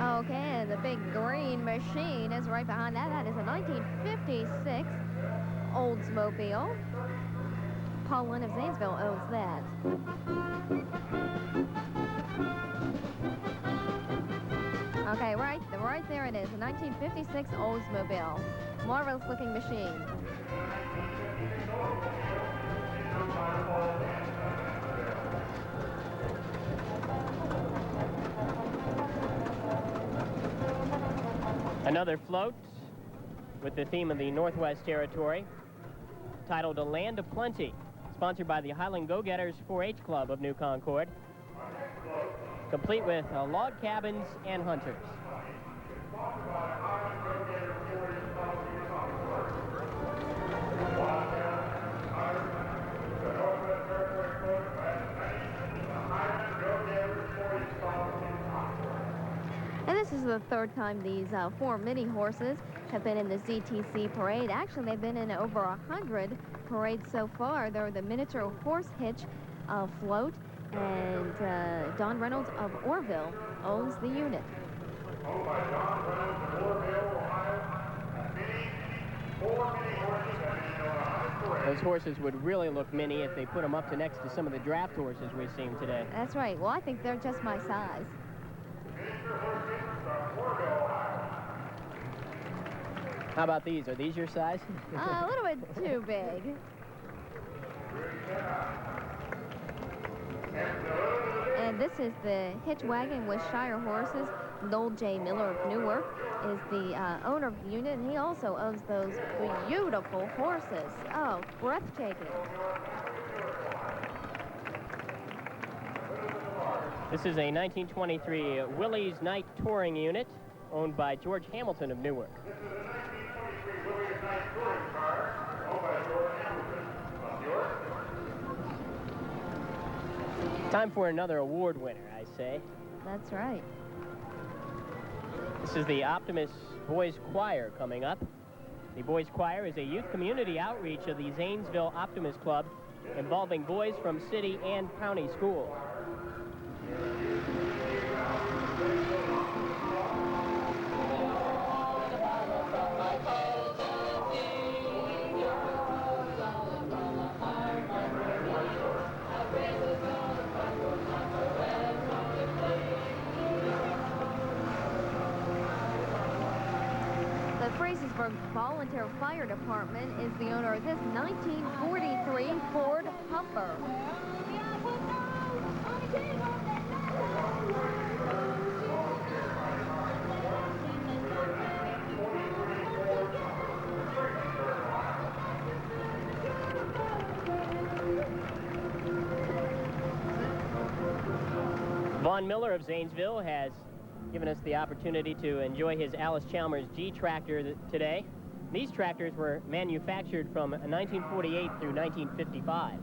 Okay, and the big green machine is right behind that. That is a 1956 Oldsmobile. Paul Lynn of Zanesville owns that. Okay, right there it is, a 1956 Oldsmobile. Marvelous looking machine.
Another float with the theme of the Northwest Territory, titled A Land of Plenty, sponsored by the Highland Go-Getters 4-H Club of New Concord, complete with log cabins and hunters.
And this is the third time these 4 mini horses have been in the ZTC parade. Actually, they've been in over 100 parades so far. They're the miniature horse hitch float, and Don Reynolds of Orville owns the unit.
Owned by John Reynolds of Orville, Ohio. Four mini horses have been in over 100 parades.
Those horses would really look mini if they put them up to next to some of the draft horses we've seen today.
That's right. Well, I think they're just my size.
How about these? Are these your size?
A little bit too big. And this is the hitch wagon with Shire horses. Noel J. Miller of Newark is the owner of the unit, and he also owns those beautiful horses. Oh, breathtaking.
This is a 1923 Willys Night Touring unit owned by George Hamilton of Newark.
This is a 1923 Willys Night touring car owned by George Hamilton of York.
Time for another award winner, I say.
That's right.
This is the Optimus Boys Choir coming up. The Boys Choir is a youth community outreach of the Zanesville Optimus Club involving boys from city and county schools.
The Frazersburg Volunteer Fire Department is the owner of this 1943 Ford Humper.
Vaughn Miller of Zanesville has given us the opportunity to enjoy his Alice Chalmers G tractor today. These tractors were manufactured from 1948 through 1955.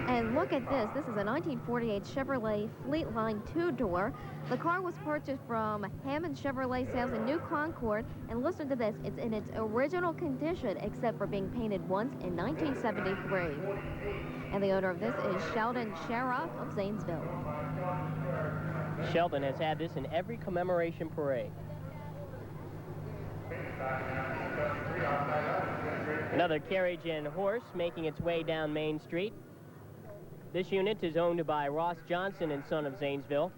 And look at this. This is a 1948 Chevrolet Fleetline 2-door. The car was purchased from Hammond Chevrolet sales in New Concord. And listen to this. It's in its original condition, except for being painted once in 1973. And the owner of this is Sheldon Sharrock of Zanesville.
Sheldon has had this in every commemoration parade. Another carriage and horse making its way down Main Street. This unit is owned by Ross Johnson and Son of Zanesville.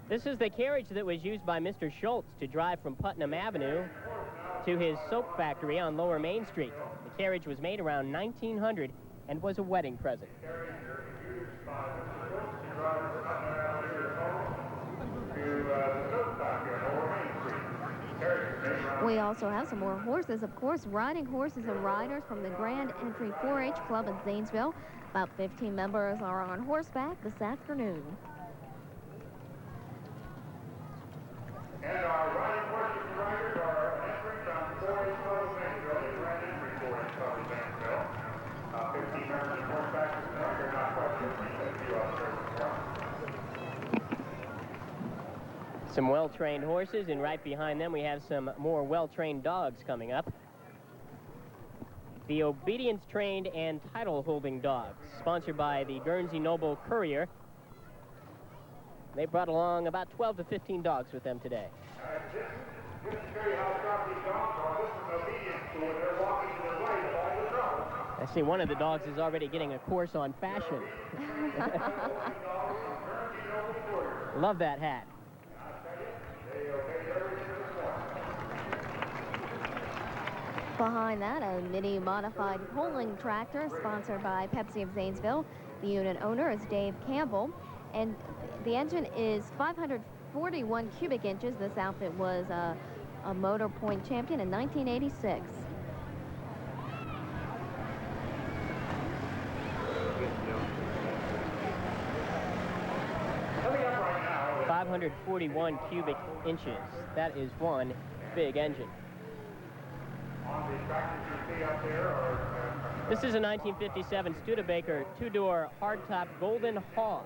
This is the carriage that was used by Mr. Schultz to drive from Putnam Avenue to his soap factory on Lower Main Street. The carriage was made around 1900 and was a wedding present.
We also have some more horses, of course, riding horses and riders from the Grand Entry 4-H Club in Zanesville. About 15 members are on horseback this afternoon.
And our riding horses and riders are entering from 4-H Club of Zanesville, the Grand Entry 4-H Club of Zanesville. 15 members on horseback this morning. They're not
Some well-trained horses, and right behind them we have some more well-trained dogs coming up. The obedience-trained and title-holding dogs, sponsored by the Guernsey Noble Courier. They brought along about 12 to 15 dogs with them today.
Just to show you how sharp these dogs are, this is obedience to it. They're walking to the right of all the trouble.
I see one of the dogs is already getting a course on fashion. Love that hat.
Behind that, a mini modified pulling tractor sponsored by Pepsi of Zanesville. The unit owner is Dave Campbell, and the engine is 541 cubic inches. This outfit was a Motor Point champion in 1986.
Coming up right now,
541 cubic inches. That is one big engine.
on the tractors you see up there are
This is a 1957 Studebaker two-door hardtop Golden Hog.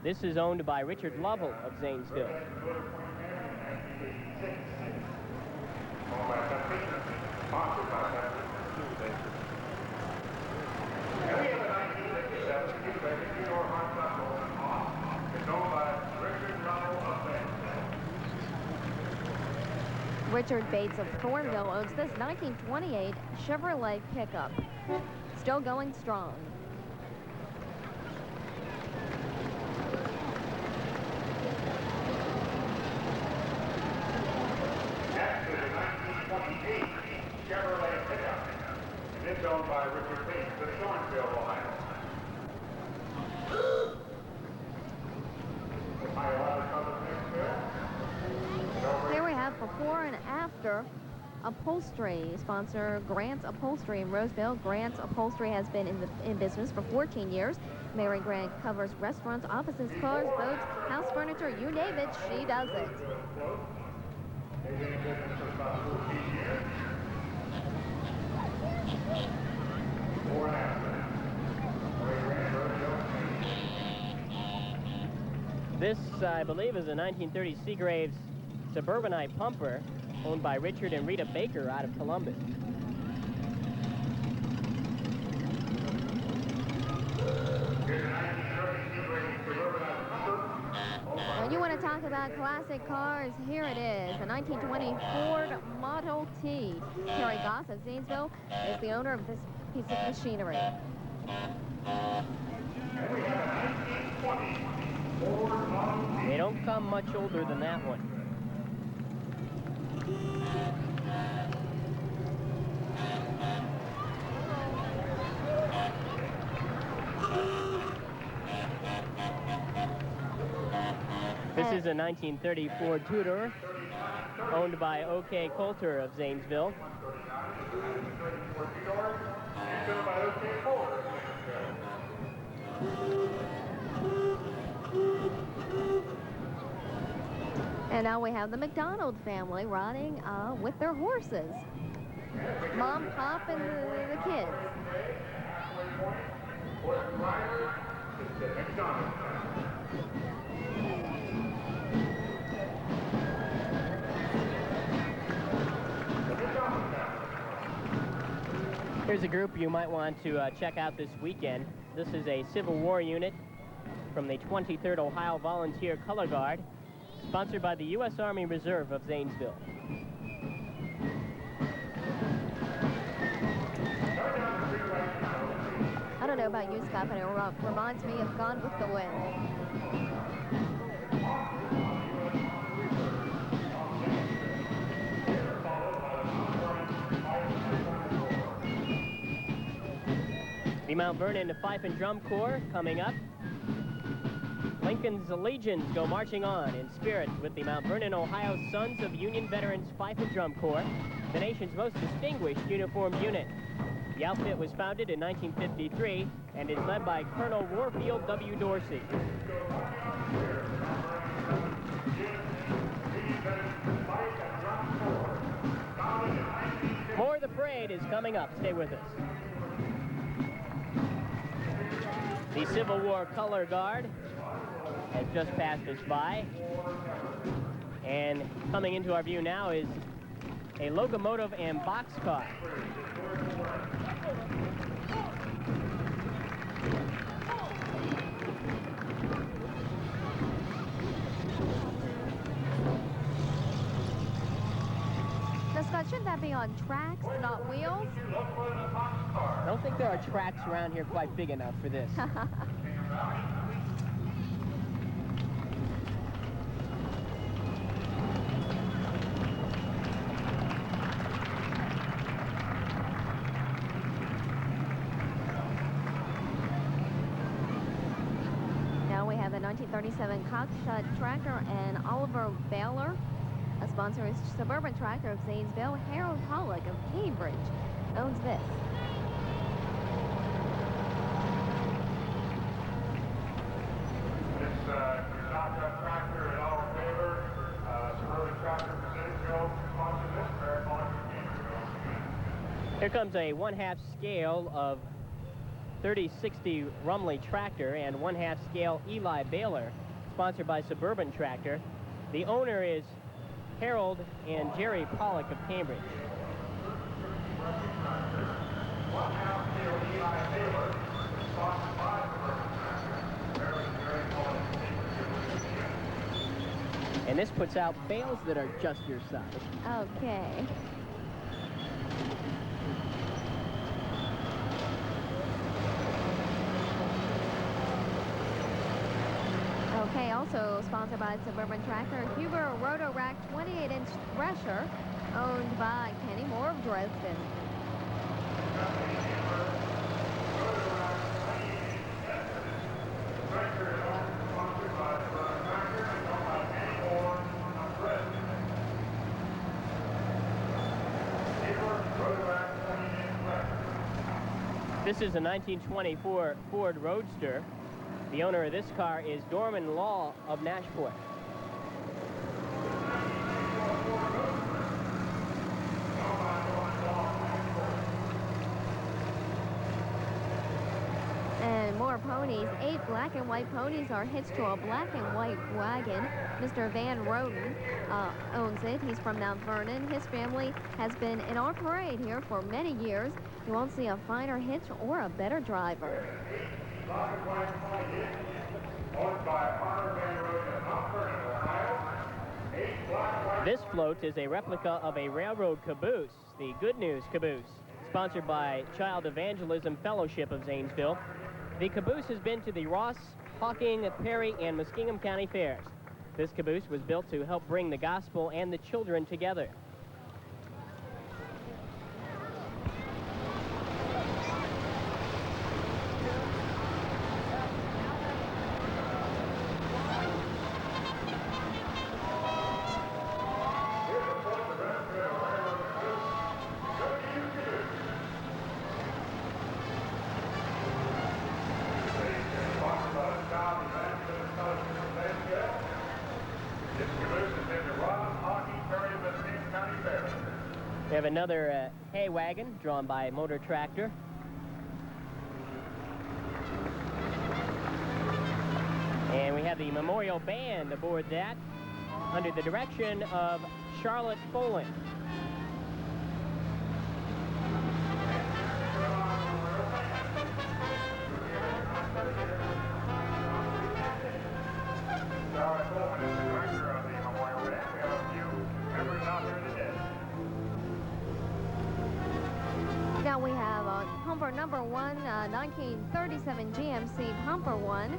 This is owned by Richard Lovell of Zanesville.
owned by Pepsi, sponsored by Pepsi. And we have a 1957 Studebaker two-door hardtop Golden Hawk. It's owned by Richard Lovell of Zanesville.
Richard Bates of Thornville owns this 1928 Chevrolet pickup. Still going strong.
Next is a 1928 Chevrolet pickup, and it's owned by Richard Bates of Thornville, Ohio. Am I allowed to cover this, Bill?
Here we have before and after upholstery. Sponsor Grant's Upholstery in Roseville. Grant's Upholstery has been in business for 14 years. Mary Grant covers restaurants, offices, cars, boats, house furniture, you name it, she does it.
They've been in business for about 14 years. Before and after. Mary Grant, Roseville.
This, I believe, is a 1930 Seagraves Suburbanite pumper owned by Richard and Rita Baker out of Columbus.
Here's a 1930 Seagraves Suburbanite pumper.
When you want to talk about classic cars, here it is. A 1920 Ford Model T. Terry Goss of Zanesville is the owner of this piece of machinery.
And we have a 1920 Ford Model T.
They don't come much older than that one. This is a 1930 Ford Tudor owned by O.K. Coulter of Zanesville.
And now we have the McDonald family riding with their horses. Mom, Pop, and the kids.
Here's a group you might want to check out this weekend. This is a Civil War unit from the 23rd Ohio Volunteer Color Guard, sponsored by the U.S. Army Reserve of Zanesville.
I don't know about you, Scott, but it reminds me of Gone with the Wind.
The Mount Vernon Fife and Drum Corps coming up. Lincoln's legions go marching on in spirit with the Mount Vernon, Ohio Sons of Union Veterans Fife and Drum Corps, the nation's most distinguished uniformed unit. The outfit was founded in 1953 and is led by Colonel Warfield W. Dorsey. More of the parade is coming up. Stay with us. The Civil War Color Guard has just passed us by. And coming into our view now is a locomotive and boxcar.
Now, Scott, shouldn't that be on tracks, not wheels?
I don't think there are tracks around here quite big enough for this.
Now we have the 1937 Cockshut tractor and Oliver Baylor. A sponsor is Suburban Tractor of Zanesville. Harold Pollock of Cambridge owns this.
This Cockshut tractor in our favor. Suburban Tractor of Zanesville sponsors this marathon from Cambridge.
Here comes a 1/2 scale of 3060 Rumley tractor and 1/2 scale Eli Baylor, sponsored by Suburban Tractor. The owner is Harold and Jerry Pollock of Cambridge.
1/2 scale Eli Baylor, sponsored by Suburban Tractor. Harold and Jerry Pollock of Cambridge.
And this puts out bales that are just your size.
Okay. Okay, also sponsored by Suburban Tractor, Huber Rotorack 28-inch thresher, owned by Kenny Moore of Dresden.
This is a 1924 Ford Roadster. The owner of this car is Dorman Law of Nashport.
And more ponies. 8 black and white ponies are hitched to a black and white wagon. Mr. Van Roden owns it. He's from Mount Vernon. His family has been in our parade here for many years. You won't see a finer hitch or a better driver.
Black and white pony owned by Farmer Van Roden of Mount Vernon, Ohio. 8 black and white.
This float is a replica of a railroad caboose, the Good News Caboose, sponsored by Child Evangelism Fellowship of Zanesville. The caboose has been to the Ross, Hawking, Perry, and Muskingum County fairs. This caboose was built to help bring the gospel and the children together. We have another hay wagon drawn by Motor Tractor. And we have the Memorial Band aboard that under the direction of Charlotte Folan.
Charlotte Folan is the director of the Memorial Band. We have a few members out here today.
Now we have pumper number 1, 1937 GMC Pumper 1,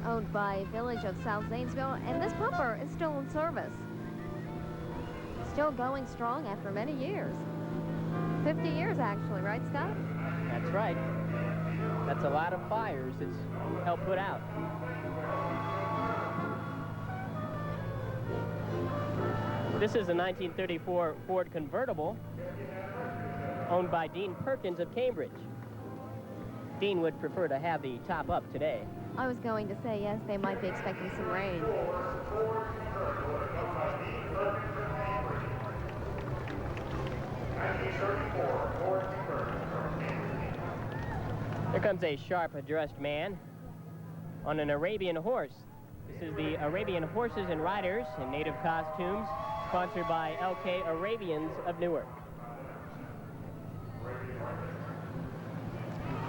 owned by Village of South Zanesville, and this pumper is still in service. Still going strong after many years. 50 years actually, right, Scott?
That's right. That's a lot of fires it's helped put out. This is a 1934 Ford convertible owned by Dean Perkins of Cambridge. Dean would prefer to have the top up today.
I was going to say, yes, they might be expecting some rain.
There comes a sharp-dressed man on an Arabian horse. This is the Arabian Horses and Riders in native costumes, sponsored by LK Arabians of Newark.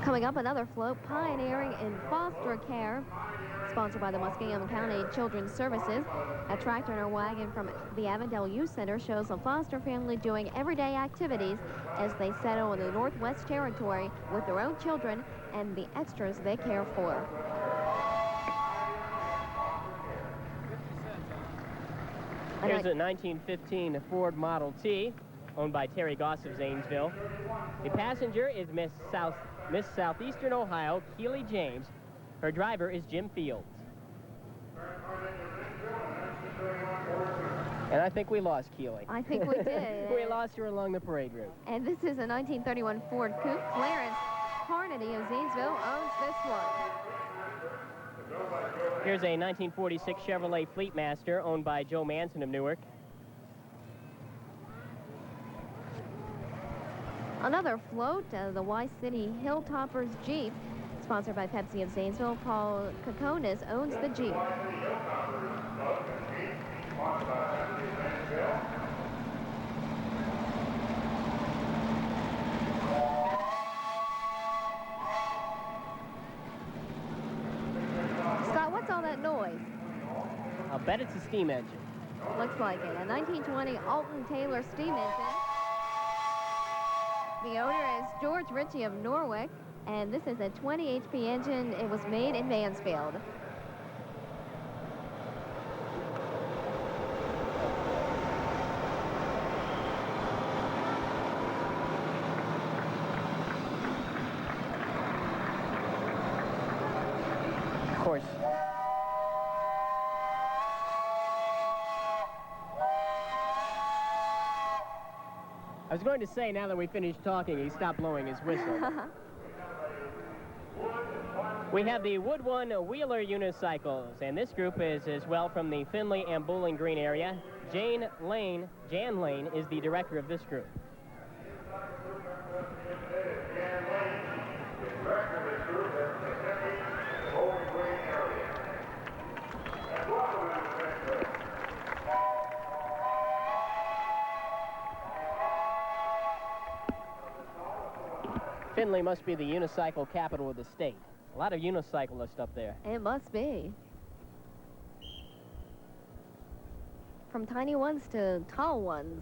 Coming up, another float, Pioneering in Foster Care, sponsored by the Muskingum County Children's Services. A tractor and a wagon from the Avondale Youth Center shows a foster family doing everyday activities as they settle in the Northwest Territory with their own children and the extras they care for.
Here's a 1915 Ford Model T, owned by Terry Goss of Zanesville. The passenger is Miss Southeastern Ohio, Keely James. Her driver is Jim Fields. And I think we lost Keely.
I think we did.
We lost her along the parade route.
And this is a 1931 Ford Coupe. Clarence Carnady of Zanesville owns this one.
Here's a 1946 Chevrolet Fleetmaster owned by Joe Manson of Newark.
Another float, the Y City Hilltoppers Jeep, sponsored by Pepsi of Zanesville. Paul Kokonis owns the Jeep. Scott, what's all that noise?
I'll bet it's a steam engine.
Looks like it. A 1920 Alton Taylor steam engine. The owner is George Ritchie of Norwich, and this is a 20 HP engine. It was made in Mansfield.
Of course. I was going to say, now that we finished talking, he stopped blowing his whistle. We have the Wood One Wheeler unicycles, and this group is as well from the Findlay and Bowling Green area. Jan Lane is the director of this group. Findlay must be the unicycle capital of the state. A lot of unicyclists up there.
It must be. From tiny ones to tall ones.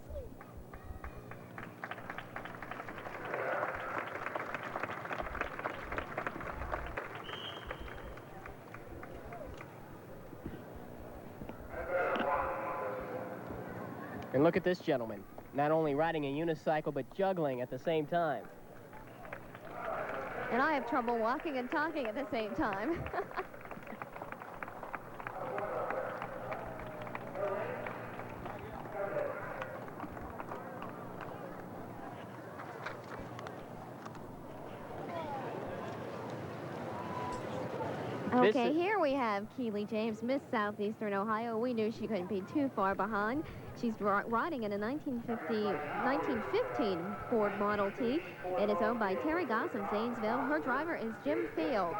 And look at this gentleman, not only riding a unicycle, but juggling at the same time.
And I have trouble walking and talking at the same time. Okay, here we have Keely James, Miss Southeastern Ohio. We knew she couldn't be too far behind. She's riding in a 1915 Ford Model T. It is owned by Terry Goss of Zanesville. Her driver is Jim Fields.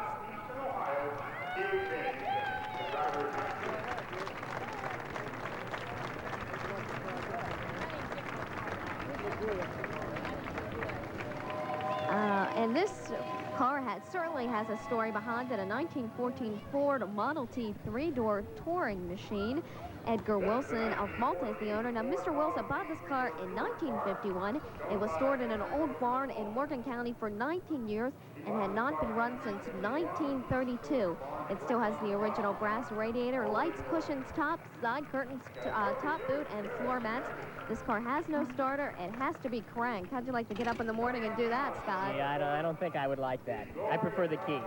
And this car certainly has a story behind it. A 1914 Ford Model T three-door touring machine. Edgar Wilson of Malta is the owner. Now, Mr. Wilson bought this car in 1951. It was stored in an old barn in Morgan County for 19 years and had not been run since 1932. It still has the original brass radiator, lights, cushions, top, side curtains, top boot, and floor mats. This car has no starter. It has to be cranked. How'd you like to get up in the morning and do that, Scott?
Yeah, I don't think I would like that. I prefer the key.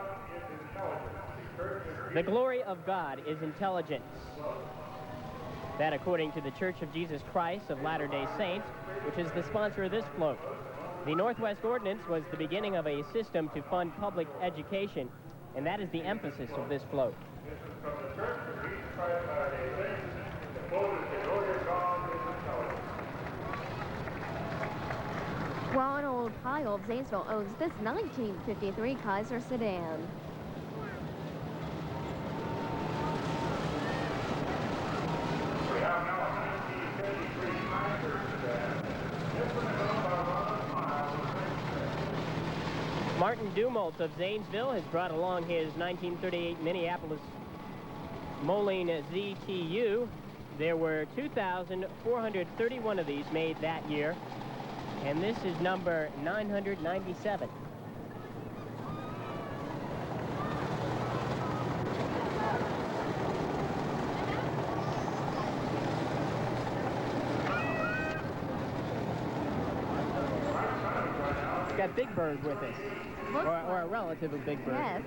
The glory of God is intelligence. That, according to the Church of Jesus Christ of Latter-day Saints, which is the sponsor of this float. The Northwest Ordinance was the beginning of a system to fund public education, and that is the emphasis of this float.
Ronald Pyle of Zanesville owns this 1953 Kaiser sedan.
Martin Dumalt of Zanesville has brought along his 1938 Minneapolis Moline ZTU. There were 2,431 of these made that year, and this is number 997. It's got Big Bird with us, or a relative of Big Bird.
Yes.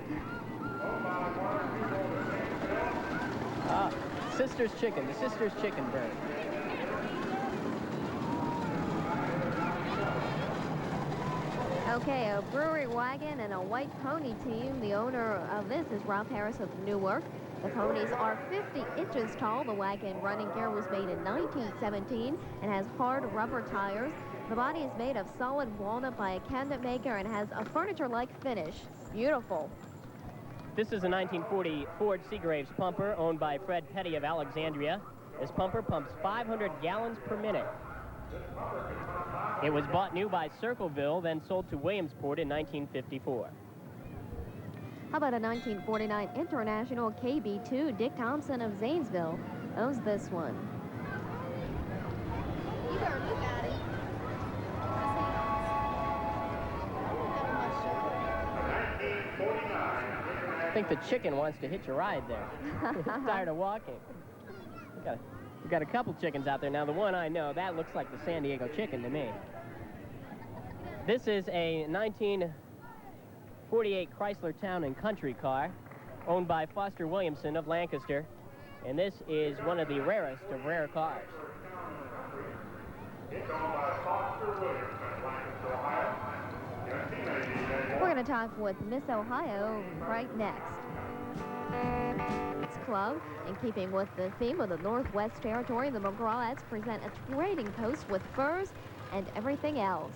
Ah, Sister's Chicken, the Sister's Chicken bird.
Okay, a brewery wagon and a white pony team. The owner of this is Ralph Harris of Newark. The ponies are 50 inches tall. The wagon running gear was made in 1917 and has hard rubber tires. The body is made of solid walnut by a cabinet maker and has a furniture-like finish. Beautiful.
This is a 1940 Ford Seagraves pumper owned by Fred Petty of Alexandria. This pumper pumps 500 gallons per minute. It was bought new by Circleville, then sold to Williamsport in 1954.
How about a 1949 International KB2? Dick Thompson of Zanesville owns this one. You better look at it.
I think the chicken wants to hitch a ride there. It's tired of walking. We've got a couple chickens out there. Now, the one I know, that looks like the San Diego chicken to me. This is a 1948 Chrysler Town and Country car owned by Foster Williamson of Lancaster. And this is one of the rarest of rare cars.
It's owned by Foster Williamson, Lancaster, Ohio.
We're going to talk with Miss Ohio right next. It's Club, in keeping with the theme of the Northwest Territory, the McGraw-ettes present a trading post with furs and everything else.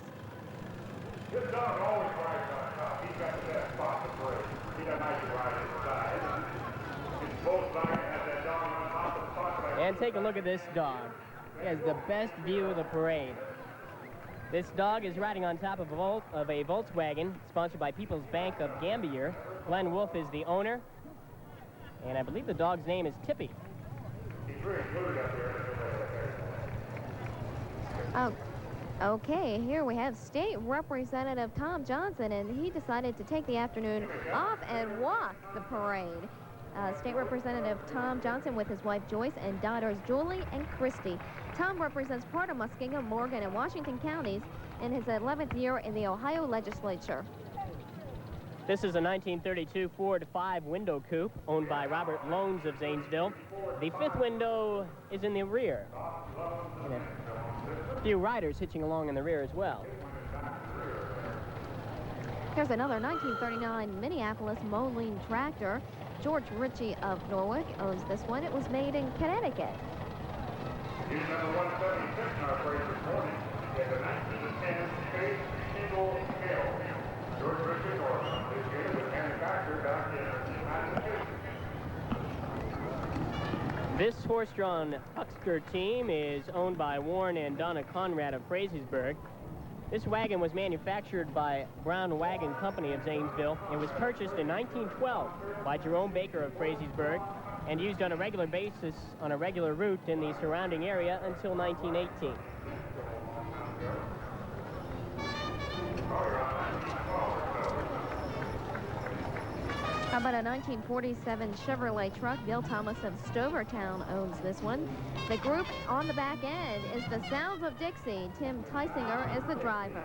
This dog always rides on top. He's got the best spot to break. He doesn't like to ride inside. It's both sides has that dog on top of the spot.
And take a look at this dog. He has the best view of the parade. This dog is riding on top of a Volkswagen, sponsored by People's Bank of Gambier. Glenn Wolf is the owner, and I believe the dog's name is Tippy.
He's very glued up here.
Oh, okay, here we have State Representative Tom Johnson, and he decided to take the afternoon off and walk the parade. State Representative Tom Johnson with his wife Joyce and daughters Julie and Christy. Tom represents part of Muskingum, Morgan, and Washington counties in his 11th year in the Ohio legislature.
This is a 1932 Ford 5-window coupe owned by Robert Loans of Zanesville. The fifth window is in the rear. And a few riders hitching along in the rear as well.
Here's another 1939 Minneapolis Moline tractor. George Ritchie of Norwich owns this one. It was made in Connecticut.
He's number 176 in our parade this morning. He has a 1910 Space single scale. George Ritchie Norton. This unit was manufactured back in Massachusetts.
This horse-drawn Huckster team is owned by Warren and Donna Conrad of Frazeysburg. This wagon was manufactured by Brown Wagon Company of Zanesville. It was purchased in 1912 by Jerome Baker of Frazeysburg and used on a regular basis on a regular route in the surrounding area until 1918.
How about a 1947 Chevrolet truck? Bill Thomas of Stovertown owns this one. The group on the back end is the Sounds of Dixie. Tim Tysinger is the driver.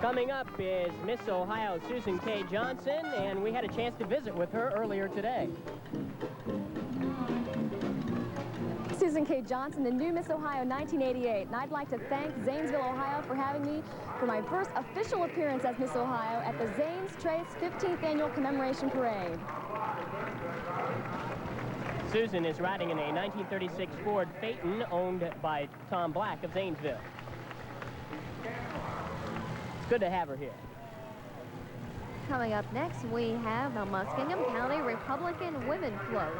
Coming up is Miss Ohio Susan K. Johnson, and we had a chance to visit with her earlier today.
Susan K. Johnson, the new Miss Ohio 1988, and I'd like to thank Zanesville, Ohio for having me for my first official appearance as Miss Ohio at the Zanes Trace 15th Annual Commemoration Parade.
Susan is riding in a 1936 Ford Phaeton owned by Tom Black of Zanesville. Good to have her here.
Coming up next, we have the Muskingum County Republican Women Float.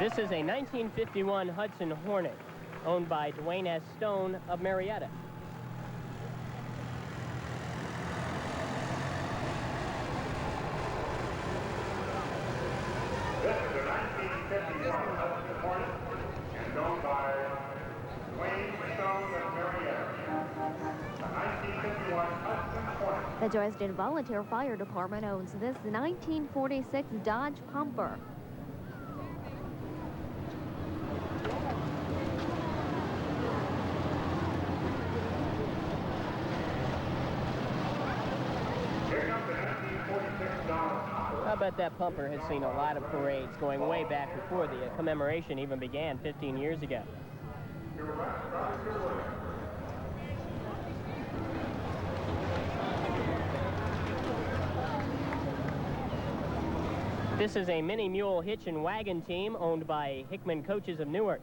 This is a 1951 Hudson Hornet, owned by Dwayne S. Stone of Marietta.
This is a 1951 Hudson Hornet and owned by Dwayne Stone of Marietta. A 1951 Hudson Hornet.
The Dresden Volunteer Fire Department owns this 1946 Dodge Pumper.
Here comes the 1946 Dodge Pumper.
I bet that pumper has seen a lot of parades going way back before the commemoration even began 15 years ago. This is a mini mule hitch and wagon team owned by Hickman Coaches of Newark.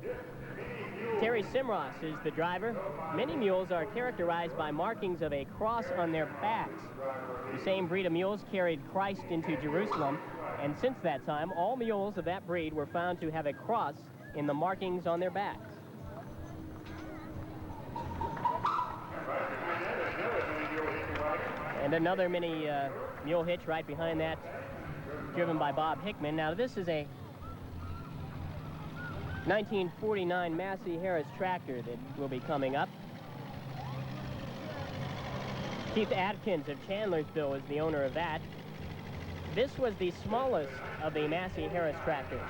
Terry Simross is the driver. Mini mules are characterized by markings of a cross on their backs. The same breed of mules carried Christ into Jerusalem, and since that time, all mules of that breed were found to have a cross in the markings on their backs. And another mini mule hitch right behind that, driven by Bob Hickman. Now, this is a 1949 Massey Harris tractor that will be coming up. Keith Atkins of Chandlersville is the owner of that. This was the smallest of the Massey Harris tractors.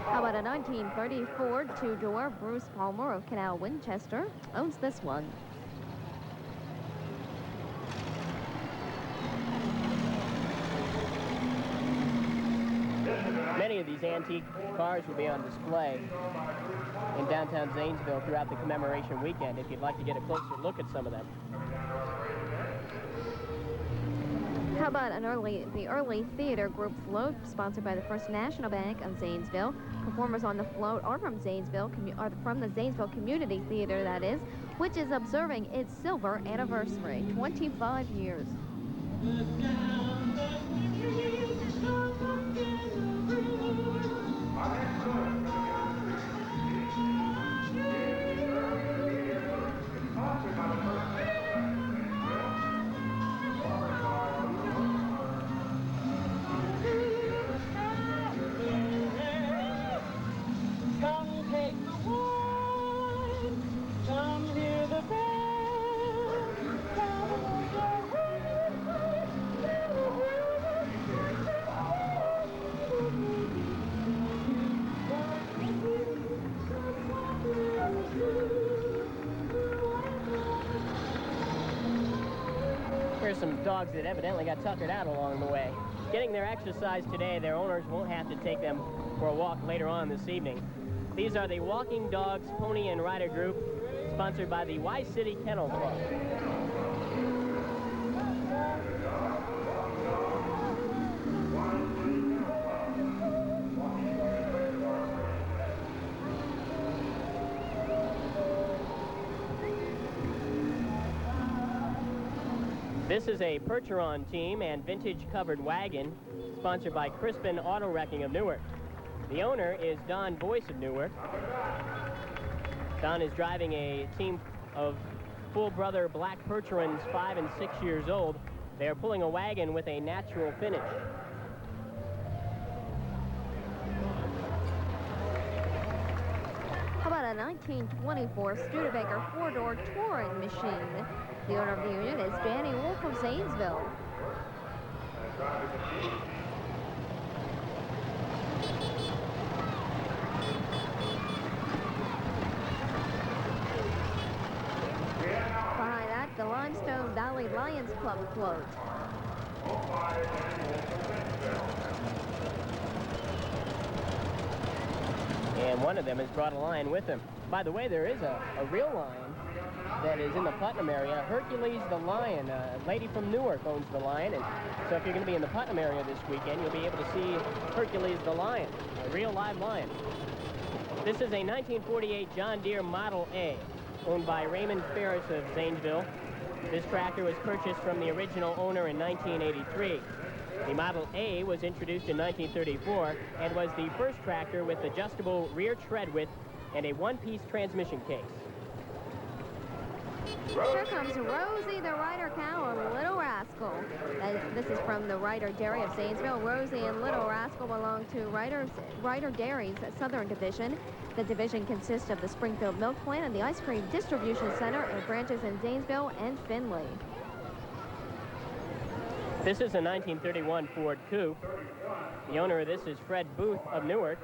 How about a 1934 two-door? Bruce Palmer of Canal Winchester owns this one.
Many of these antique cars will be on display in downtown Zanesville throughout the commemoration weekend if you'd like to get a closer look at some of them.
How about the early theater group float, sponsored by the First National Bank of Zanesville? Performers on the float are from Zanesville, from the Zanesville Community Theater, that is, which is observing its silver anniversary, 25 years.
Here's some dogs that evidently got tuckered out along the way. Getting their exercise today, their owners won't have to take them for a walk later on this evening. These are the Walking Dogs Pony and Rider Group, sponsored by the Y City Kennel Club. This is a Percheron team and vintage covered wagon, sponsored by Crispin Auto Wrecking of Newark. The owner is Don Boyce of Newark. Don is driving a team of full brother black Percherons, 5 and 6 years old. They are pulling a wagon with a natural finish.
How about a 1924 Studebaker four-door touring machine? The owner of the unit is Danny Wolf of Zanesville. Behind that, the Limestone Valley Lions Club float.
And one of them has brought a lion with him. By the way, there is a real lion that is in the Putnam area. Hercules the lion. A lady from Newark owns the lion, and so if you're going to be in the Putnam area this weekend, you'll be able to see Hercules the lion, a real live lion. This is a 1948 John Deere Model A, owned by Raymond Ferris of Zanesville. This tractor was purchased from the original owner in 1983. The Model A was introduced in 1934 and was the first tractor with adjustable rear tread width and a one-piece transmission case.
Here comes Rosie, the Ryder cow, and Little Rascal. This is from the Ryder Dairy of Zanesville. Rosie and Little Rascal belong to Ryder Dairy's Southern Division. The division consists of the Springfield Milk Plant and the Ice Cream Distribution Center and branches in Zanesville and Findlay.
This is a 1931 Ford Coupe. The owner of this is Fred Booth of Newark.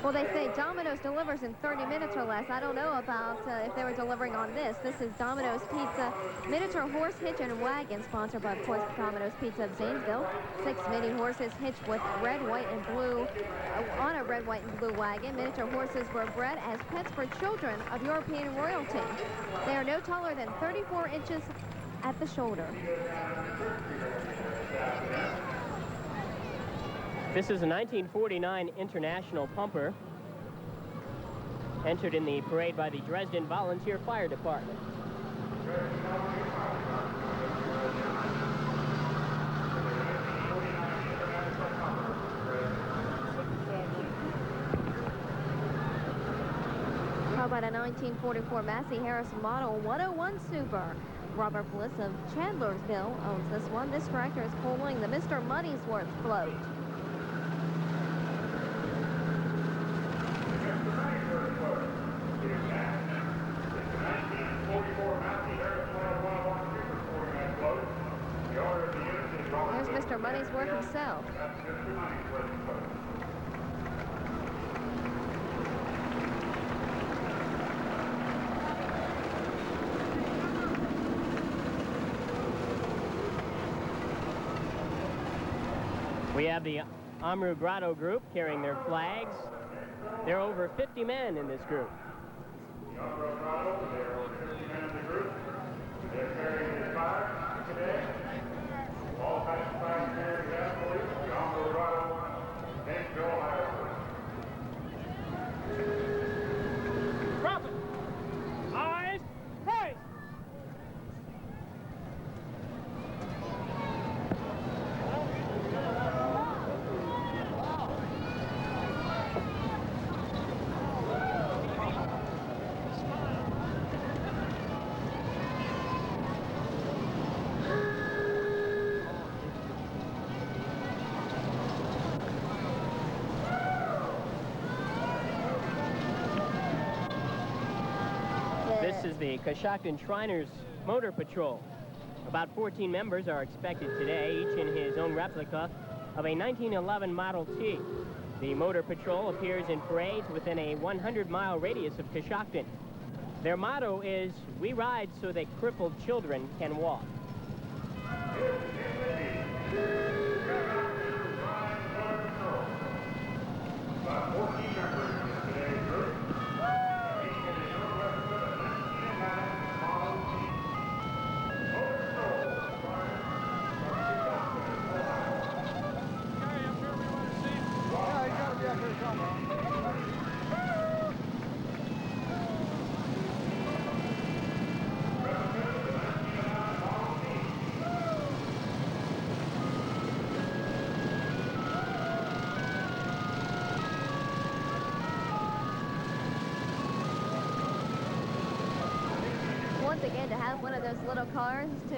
Well, they say Domino's delivers in 30 minutes or less. I don't know about if they were delivering on this. This is Domino's Pizza Miniature Horse Hitch and Wagon, sponsored by, of course, Domino's Pizza of Zanesville. 6 mini horses hitched with red, white, and blue on a red, white, and blue wagon. Miniature horses were bred as pets for children of European royalty. They are no taller than 34 inches at the shoulder.
This is a 1949 International Pumper, entered in the parade by the Dresden Volunteer Fire Department.
How about a 1944 Massey Harris Model 101 Super? Robert Bliss of Chandlersville owns this one. This tractor is pulling the Mr. Money'sworth float. There's Mr. Money'sworth himself.
We have the Amru Grotto group carrying their flags. There are over 50 men in this group.
The Amru Grotto, there are 50 men in the group. They're carrying their flags today. All types of flags here we have for you. The Amru Grotto, Zanesville, Ohio.
Drop it! Eyes, raised! This is the Coshocton Shriners Motor Patrol. About 14 members are expected today, each in his own replica of a 1911 Model T. The Motor Patrol appears in parades within a 100-mile radius of Coshocton. Their motto is, "We ride so that crippled children can walk."
About 14 members in today's group. Each in his own replica of 1911 Model T. Motor Patrol,
Once again, to have one of those little cars to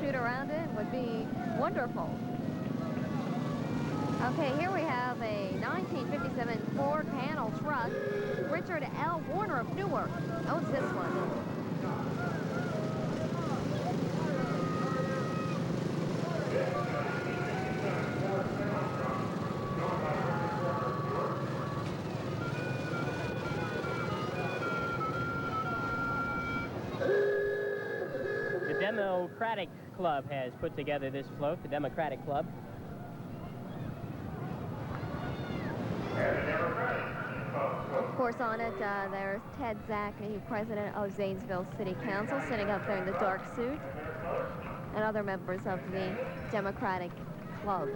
shoot around in would be wonderful. Okay, here we have a 1957 Ford panel truck. Richard L. Warner of Newark owns this one.
The Democratic club has put together this float, the Democratic Club.
Of course, on it, there's Ted Zachney, president of Zanesville City Council, sitting up there in the dark suit, and other members of the Democratic Club.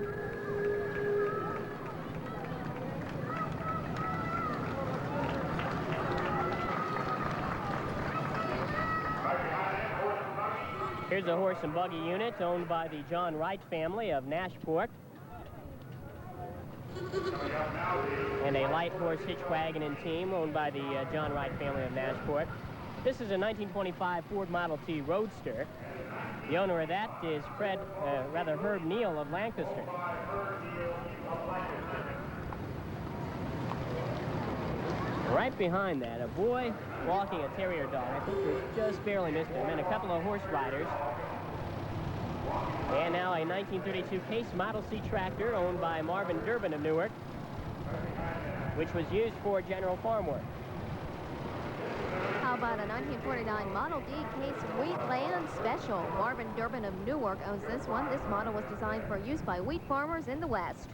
Here's a horse and buggy unit owned by the John Wright family of Nashport. And a light horse hitch wagon and team owned by the John Wright family of Nashport. This is a 1925 Ford Model T Roadster. The owner of that is Herb Neal of Lancaster. Right behind that, a boy walking a terrier dog. I think we just barely missed him. And a couple of horse riders. And now a 1932 Case Model C tractor owned by Marvin Durbin of Newark, which was used for general farm work.
How about a 1949 Model D Case Wheatland Special? Marvin Durbin of Newark owns this one. This model was designed for use by wheat farmers in the West.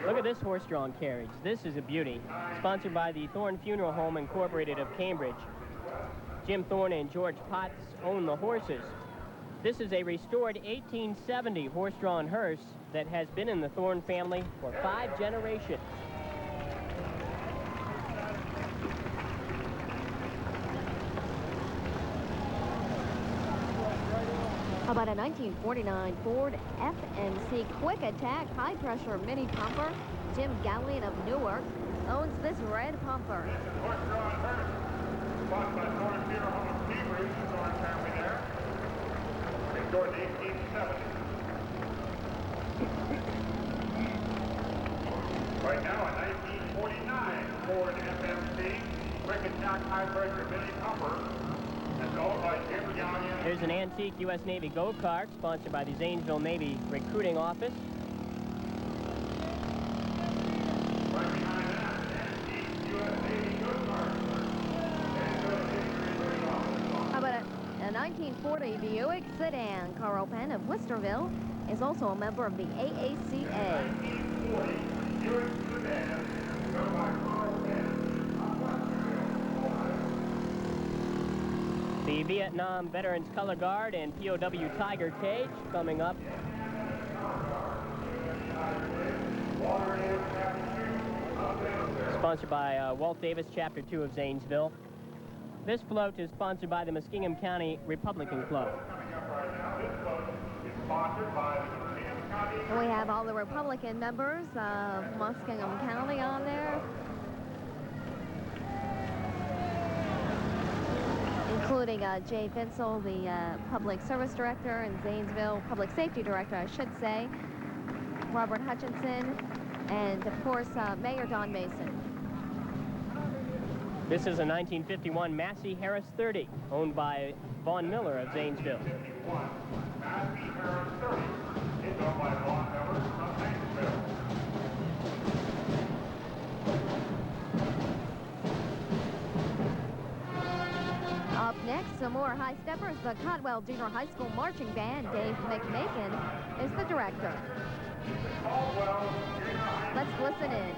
Look at this horse-drawn carriage. This is a beauty. Sponsored by the Thorne Funeral Home Incorporated of Cambridge. Jim Thorne and George Potts own the horses. This is a restored 1870 horse-drawn hearse that has been in the Thorne family for 5 generations.
How about a 1949 Ford FMC Quick Attack high-pressure mini pumper? Jim Gallion of Newark owns this red pumper.
Bought by Thorne Funeral Home of Cambridge, the Thorne family there. Restored in 1870. Right now, a 1949 Ford FMC Quick Attack high-pressure mini pumper. That's owned by Jim Gallion.
Here's an antique U.S. Navy go-kart sponsored by the Zanesville Navy Recruiting Office.
Right behind that, an antique U.S. Navy go-kart.
How about a 1940 Buick sedan? Carl Penn of Worcesterville is also a member of the AACA.
1940 Buick sedan, go by Carl Penn.
The Vietnam Veterans Color Guard and POW Tiger Cage coming up. Sponsored by Walt Davis, Chapter 2 of Zanesville. This float is sponsored by the Muskingum County Republican Club.
We have all the Republican members of Muskingum County on there, including Jay Vinsel, the Public Service Director, and Zanesville Public Safety Director, I should say, Robert Hutchinson, and, of course, Mayor Don Mason.
This is a 1951 Massey Harris 30, owned by Vaughn Miller of Zanesville.
Massey Harris 30 is owned by Vaughn Miller of Zanesville.
Up next, some more high steppers. The Cotwell Junior High School Marching Band. Dave McMakin is the director. Let's listen in.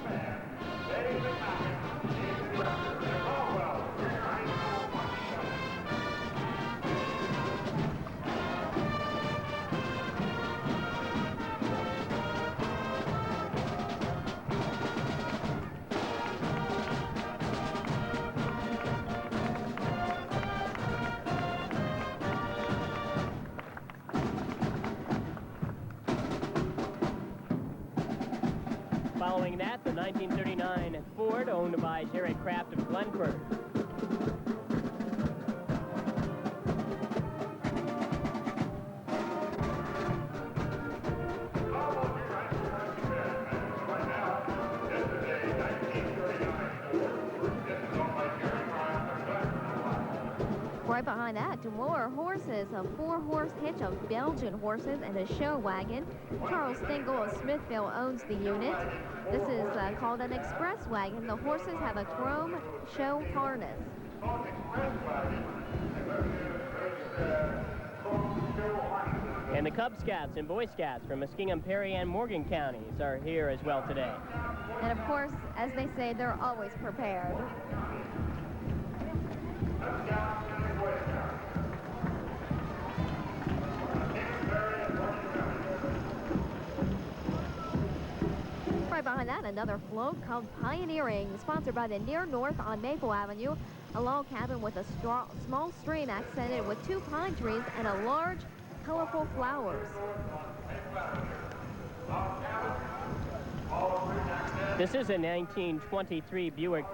Following that, the 1939 Ford, owned by Jerry Kraft of Glenford.
Right behind that, more horses, a 4-horse hitch of Belgian horses and a show wagon. Charles Stengel of Smithville owns the unit. This is called an express wagon. The horses have a chrome show harness.
And the Cub Scouts and Boy Scouts from Muskingum, Perry, and Morgan counties are here as well today.
And of course, as they say, they're always prepared. Right behind that, another float called Pioneering, sponsored by the Near North on Maple Avenue. A log cabin with a small stream accented with 2 pine trees and a large, colorful flowers.
This is a 1923 Buick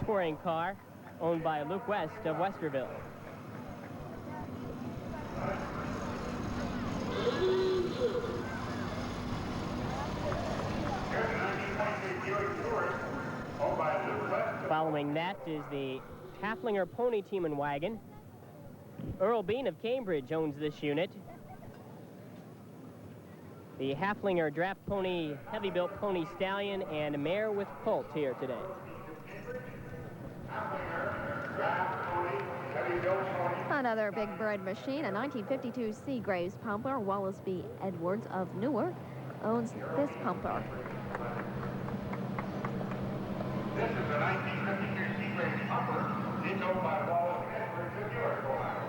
touring car owned by Luke West of Westerville. Following that is the Haflinger Pony Team and Wagon. Earl Bean of Cambridge owns this unit. The Haflinger Draft Pony, Heavy-Built Pony Stallion, and Mare with Colt here today.
Another big bread machine, a 1952 Seagraves pumper. Wallace B. Edwards of Newark owns this pumper.
This is a 1952 Seagraves pumper. It's owned by Wallace Edwards of Newark, Ohio.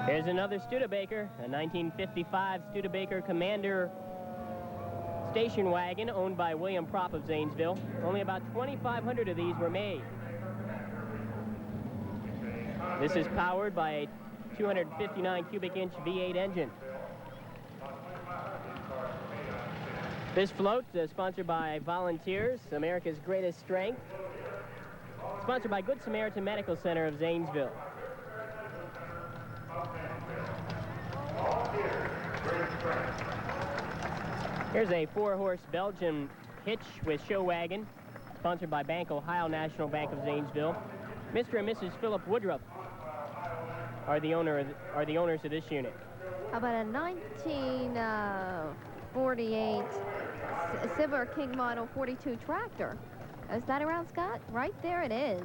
Here's another Studebaker, a 1955 Studebaker Commander station wagon owned by William Propp of Zanesville. Only about 2,500 of these were made. This is powered by a 259 cubic inch V8 engine. This float is sponsored by Volunteers, America's Greatest Strength. Sponsored by Good Samaritan Medical Center of Zanesville. Here's a 4-horse Belgian hitch with show wagon, sponsored by Bank Ohio National Bank of Zanesville. Mr. and Mrs. Philip Woodruff are the owners of this unit.
How about a 1948 Silver King Model 42 tractor? Is that around, Scott? Right there it is.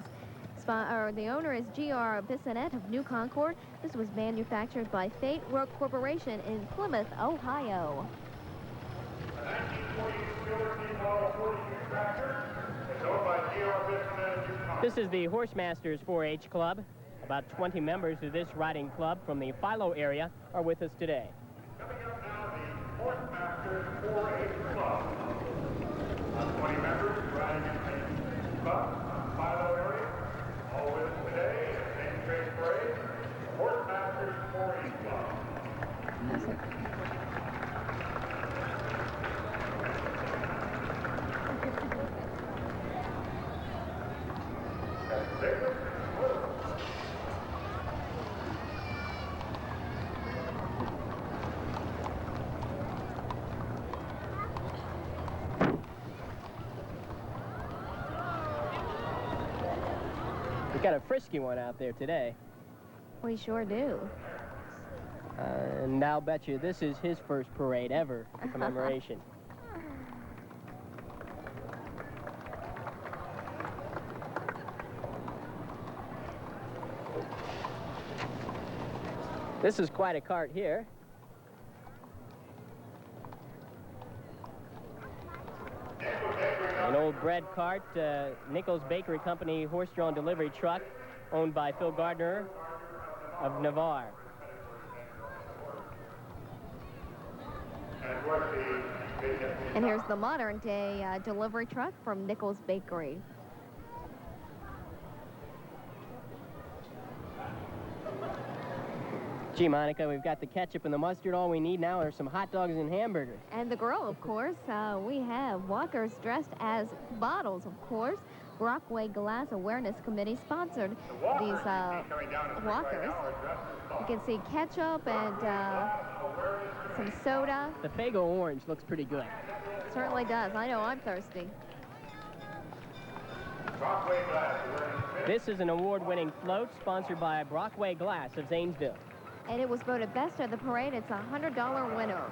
The owner is G.R. Bissonette of New Concord. This was manufactured by Fate Road Corporation in Plymouth, Ohio.
This is the Horsemasters 4-H Club. About 20 members of this riding club from the Philo area are with us today.
Coming up now, the Horsemasters 4-H Club. 20 members riding in the club, Philo area. All with us today at St. Trace Parade, the Horsemasters 4-H Club.
We've got a frisky one out there today.
We sure do.
And I'll bet you this is his first parade ever for Commemoration. This is quite a cart here. An old bread cart, Nichols Bakery Company horse-drawn delivery truck, owned by Phil Gardner of Navarre.
And here's the modern-day delivery truck from Nichols Bakery.
Gee, Monica, we've got the ketchup and the mustard. All we need now are some hot dogs and hamburgers.
And the grill, of course. We have walkers dressed as bottles, of course. Brockway Glass Awareness Committee sponsored these walkers. You can see ketchup and some soda.
The Faygo orange looks pretty good.
Certainly does. I know I'm thirsty.
Brockway Glass.
This is an award-winning float sponsored by Brockway Glass of Zanesville.
And it was voted best of the parade. It's a $100 winner.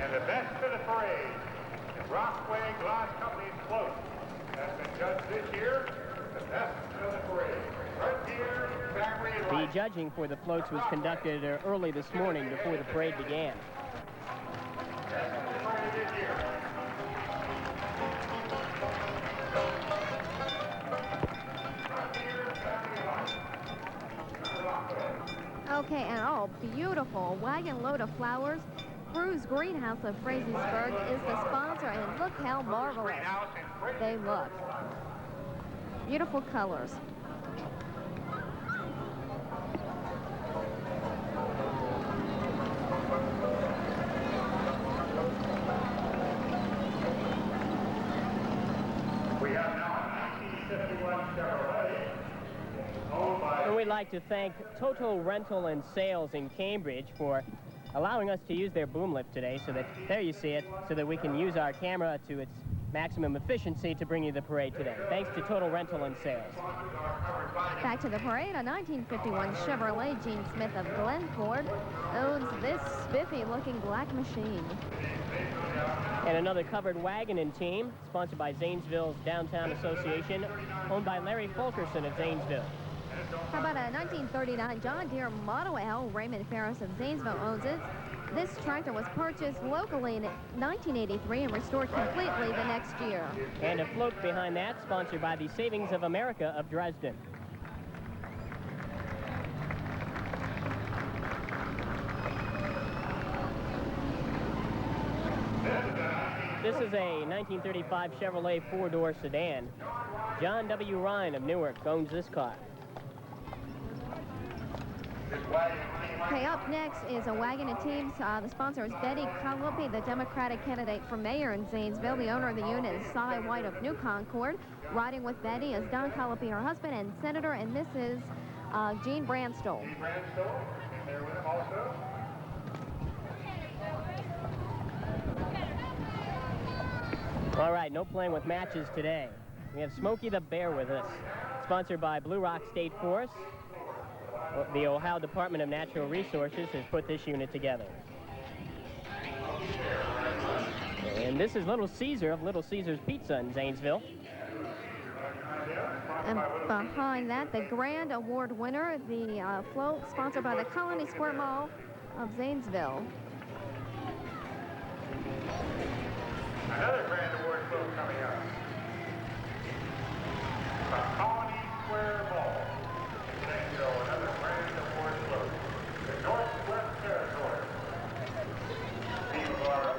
And the best of the parade, the Brockway Glass Company's float, has been judged this year the best of the parade. Right here, Factory and
The
Light.
judging for the floats was conducted early this morning before the parade began.
Best of the parade this year. Right here, Factory and Light.
Okay, and oh, beautiful wagon load of flowers. Cruz Greenhouse of Frazeysburg is the sponsor, and look how marvelous
Greenhouse and Fraser.
they look. Beautiful colors.
We have now a 1951 Chevrolet owned by...
And we'd like to thank Total Rental and Sales in Cambridge for allowing us to use their boom lift today, so that, there you see it, so that we can use our camera to its maximum efficiency to bring you the parade today. Thanks to Total Rental and Sales.
Back to the parade, a 1951 Chevrolet Gene Smith of Glenford owns this spiffy-looking black machine.
And another covered wagon and team, sponsored by Zanesville's Downtown Association, owned by Larry Fulkerson of Zanesville.
How about a 1939 John Deere Model L? Raymond Ferris of Zanesville owns it. This tractor was purchased locally in 1983 and restored completely the next year.
And a float behind that, sponsored by the Savings of America of Dresden. This is a 1935 Chevrolet four-door sedan. John W. Ryan of Newark owns this car.
Okay, up next is a wagon and team. The sponsor is Betty Colopy, the Democratic candidate for mayor in Zanesville. The owner of the unit is Cy White of New Concord. Riding with Betty is Don Colopy, her husband, and Senator and Mrs. Jean Branstall.
Jean Branstall, and there with him also.
All right, no playing with matches today. We have Smokey the Bear with us, sponsored by Blue Rock State Forest. The Ohio Department of Natural Resources has put this unit together. And this is Little Caesar of Little Caesar's Pizza in Zanesville.
And behind that, the Grand Award winner, the float sponsored by the Colony Square Mall of Zanesville.
Another Grand Award float coming up. The Colony Square Mall. Zanesville, another Grand Award float. The Northwest Territory. Team of our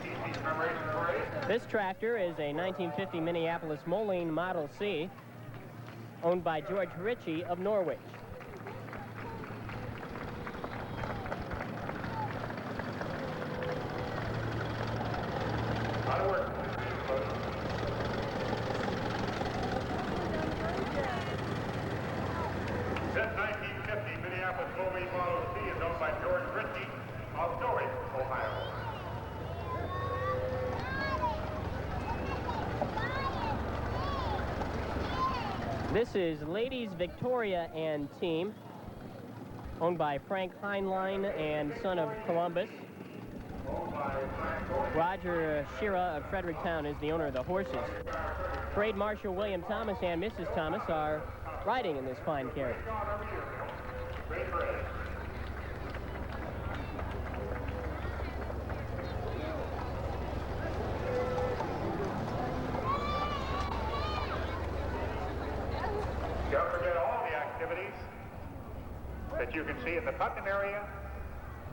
ATC Commemoration Parade.
This tractor is a 1950 Minneapolis Moline Model C, owned by George Ritchie of Norwich.
A lot of work. This 1950 Minneapolis Moline Model C is owned by George Ritchie of Norwich, Ohio.
This is Ladies Victoria and Team, owned by Frank Heinlein and son of Columbus. Roger Shira of Fredericktown is the owner of the horses. Parade Marshal William Thomas and Mrs. Thomas are riding in this fine carriage.
Great parade. Don't forget all the activities that you can see in the Putnam area,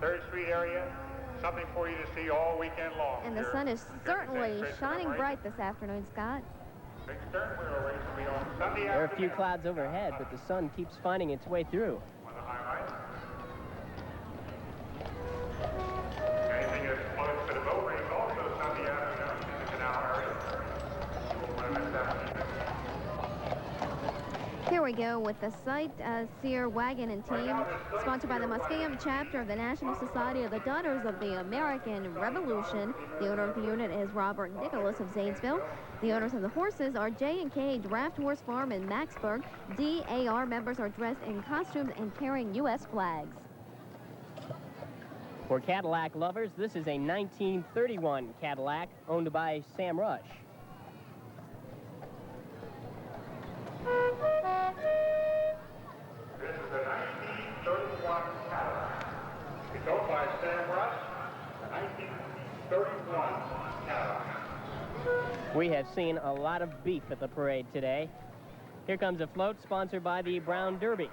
3rd Street area, something for you to see all weekend long.
And the sun is certainly shining bright this afternoon, Scott.
Big stern wheel race will be on Sunday
There are a few
afternoon.
clouds overhead, but the sun keeps finding its way through.
One of the highlights. Anything that's close to the boat race also Sunday afternoon in the canal area. You won't want to miss that one either.
Here we we go with the Sight Seer Wagon and Team, sponsored by the Muskegon chapter of the National Society of the Daughters of the American Revolution. The owner of the unit is Robert Nicholas of Zanesville. The owners of the horses are J&K Draft Horse Farm in Maxburg. DAR members are dressed in costumes and carrying U.S. flags.
For Cadillac lovers, this is a 1931 Cadillac owned by Sam Rush.
This is a 1931 Cadillac. It's owned by Sam Rush, the 1931 Cadillac.
We have seen a lot of beef at the parade today. Here comes a float sponsored by the Brown Derby.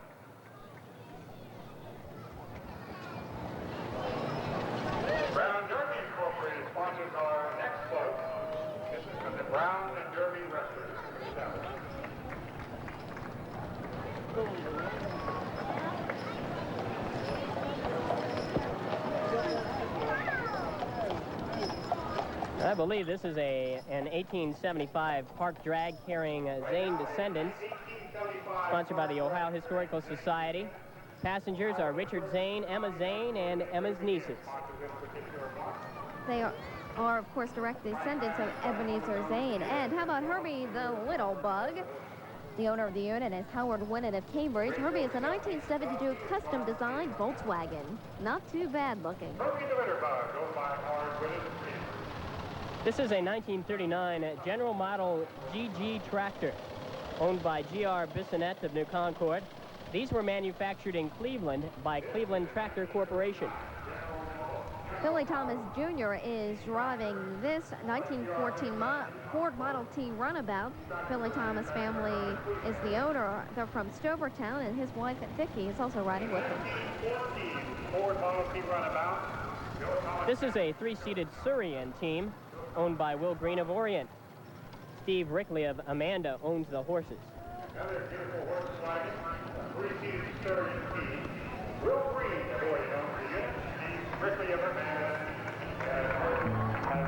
Brown Derby Incorporated sponsors our next float. This is from the Brown and Derby Wrestlers.
I believe this is an 1875 park drag carrying Zane descendants, sponsored by the Ohio Historical Society. Passengers are Richard Zane, Emma Zane, and Emma's nieces.
They are, of course, direct descendants of Ebenezer Zane. And how about Herbie the Little Bug? The owner of the unit is Howard Winnett of Cambridge. Herbie is a 1972 custom-designed Volkswagen. Not too bad looking.
Herbie the Little Bug, owned by Howard Winnett of Cambridge.
This is a 1939 General Model GG tractor, owned by G.R. Bissonette of New Concord. These were manufactured in Cleveland by Cleveland Tractor Corporation.
Billy Thomas Jr. is driving this 1914 Ford Model T runabout. Billy Thomas family is the owner. They're from Stovertown, and his wife, Vicki, is also riding with them.
1914 Ford Model T runabout.
This is a three-seated Surreyan team, owned by Will Green of Orient. Steve Rickley of Amanda owns the horses.
Another beautiful horse wagon, three-seated Surreyan team. Will Green of Orient owns the unit. Steve Rickley of Amanda has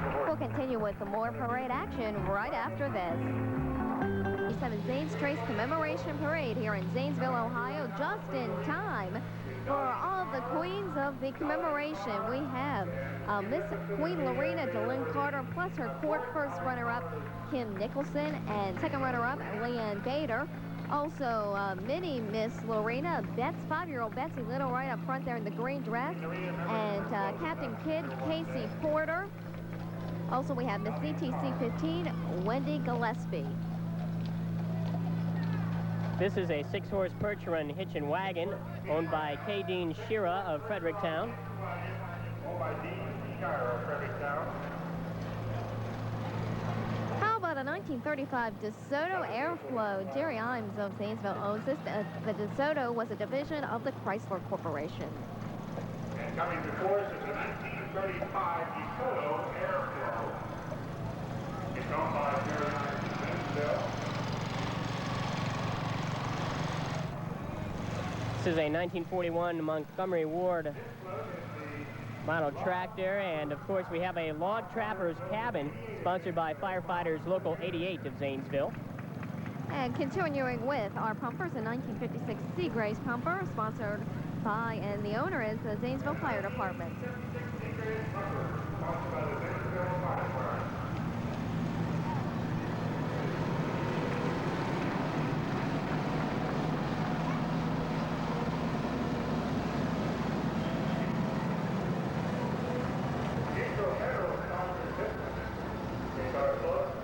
the horse.
We'll continue with more parade action right after this. 7 Zane's Trace Commemoration Parade here in Zanesville, Ohio, just in time for all of the queens of the commemoration. We have Miss Queen Lorena DeLynn Carter, plus her court first runner-up, Kim Nicholson, and second runner-up, Leanne Bader. Also, mini Miss Lorena, 5-year-old Betsy Little right up front there in the green dress, and Captain Kid Casey Porter. Also, we have Miss CTC 15, Wendy Gillespie.
This is a 6-horse perch run hitch and wagon, owned by K. Dean Shira of Fredericktown.
Owned by Dean Shira of Fredericktown.
How about a 1935 DeSoto Airflow? Jerry Imes of Zanesville owns this. The DeSoto was a division of the Chrysler Corporation.
And coming before us is a 1935 DeSoto Airflow. It's owned by Jerry Imes of Zanesville.
This is a 1941 Montgomery Ward model tractor, and of course we have a log trapper's cabin sponsored by Firefighters Local 88 of Zanesville.
And continuing with our pumpers, a 1956 Seagrace pumper sponsored by, and the owner is the Zanesville Fire Department.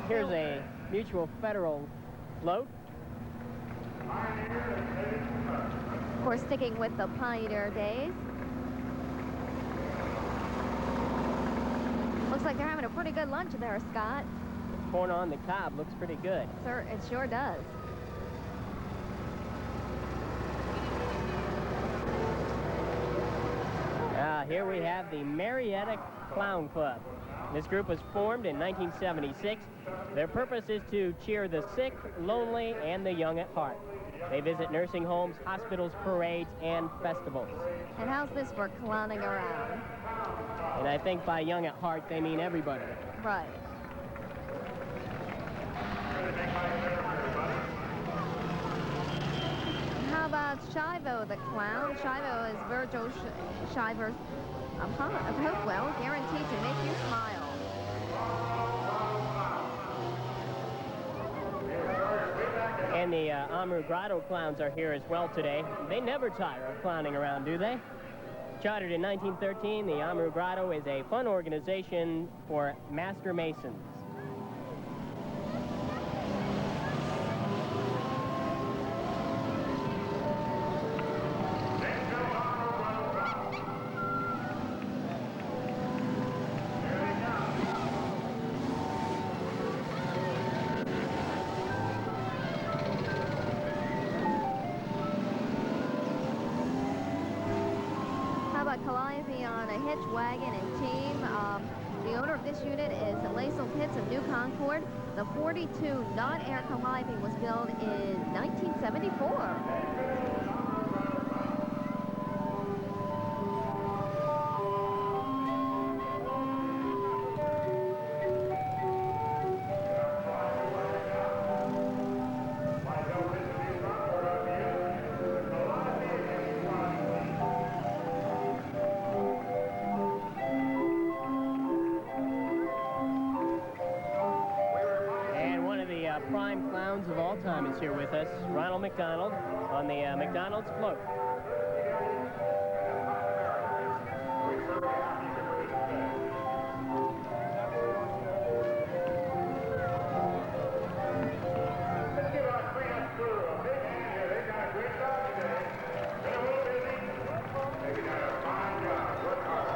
Here's a Mutual Federal float.
Of course, sticking with the Pioneer days. Looks like they're having a pretty good lunch there, Scott.
Corn on the cob looks pretty good.
Sir, it sure does.
Here we have the Marietta Clown Club. This group was formed in 1976. Their purpose is to cheer the sick, lonely, and the young at heart. They visit nursing homes, hospitals, parades, and festivals.
And how's this for clowning around?
And I think by young at heart, they mean everybody.
Right. How about Shivo the clown? Shivo is Virgil Shiver's Hopewell, guaranteed to make you smile.
And the Amru Grotto clowns are here as well today. They never tire of clowning around, do they? Chartered in 1913, the Amru Grotto is a fun organization for master masons.
Calliope on a hitch wagon and team. The owner of this unit is Laisel Pitts of New Concord. The 42 non-air Calliope was built in 1974.
Prime clowns of all time is here with us, Ronald McDonald, on the McDonald's float.
Let's give our cleanup crew a big hand here. They've done a great job today. Been a little busy. They've done a fine job. Work hard.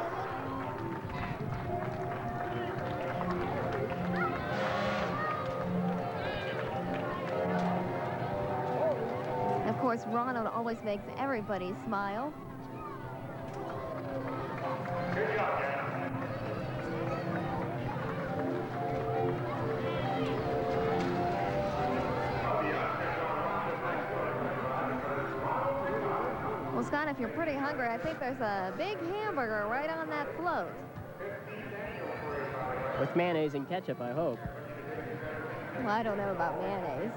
Of course, Ronald always makes everybody smile.
Good job, Jan.
Well, Scott, if you're pretty hungry, I think there's a big hamburger right on that float.
With mayonnaise and ketchup, I hope.
Well, I don't know about mayonnaise.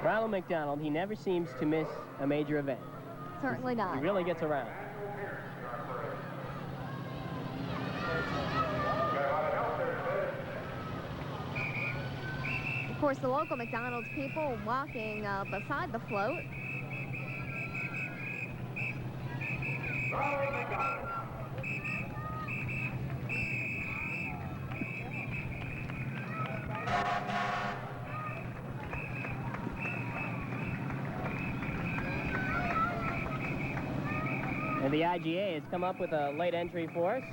Ronald McDonald, he never seems to miss a major event.
Certainly not.
He really gets around.
Of course, the local McDonald's people walking beside the float.
Ronald McDonald.
And the IGA has come up with a late entry for us.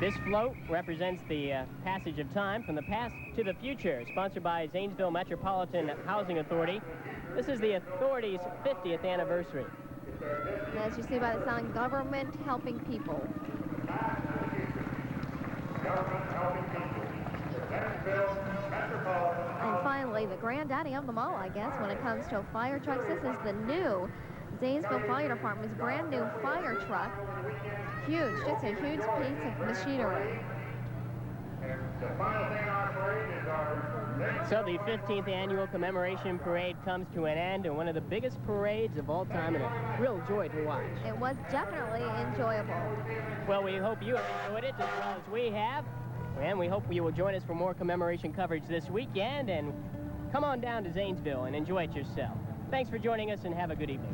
This float represents the passage of time from the past to the future, sponsored by Zanesville Metropolitan Housing Authority. This is the authority's 50th anniversary.
And as you see by the song, Government Helping People.
Government helping people. Zanesville Metropolitan.
And finally, the granddaddy of them all, I guess, when it comes to fire trucks. This is the new Zanesville Fire Department's brand new fire truck. Huge, just a huge piece of machinery.
And the final thing on our parade is our...
So the 15th annual commemoration parade comes to an end, and one of the biggest parades of all time, and a real joy to watch.
It was definitely enjoyable.
Well, we hope you have enjoyed it as well as we have, and we hope you will join us for more commemoration coverage this weekend, and come on down to Zanesville and enjoy it yourself. Thanks for joining us, and have a good evening.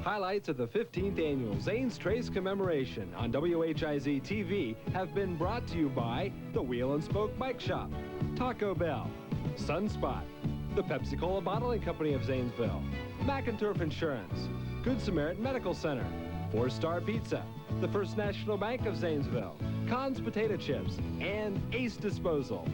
Highlights of the 15th annual Zanes Trace Commemoration on WHIZ TV have been brought to you by the Wheel and Spoke Bike Shop, Taco Bell, Sunspot, the Pepsi-Cola Bottling Company of Zanesville, Mac&Turf Insurance, Good Samaritan Medical Center, 4-Star Pizza, the First National Bank of Zanesville, Conn's Potato Chips, and Ace Disposal.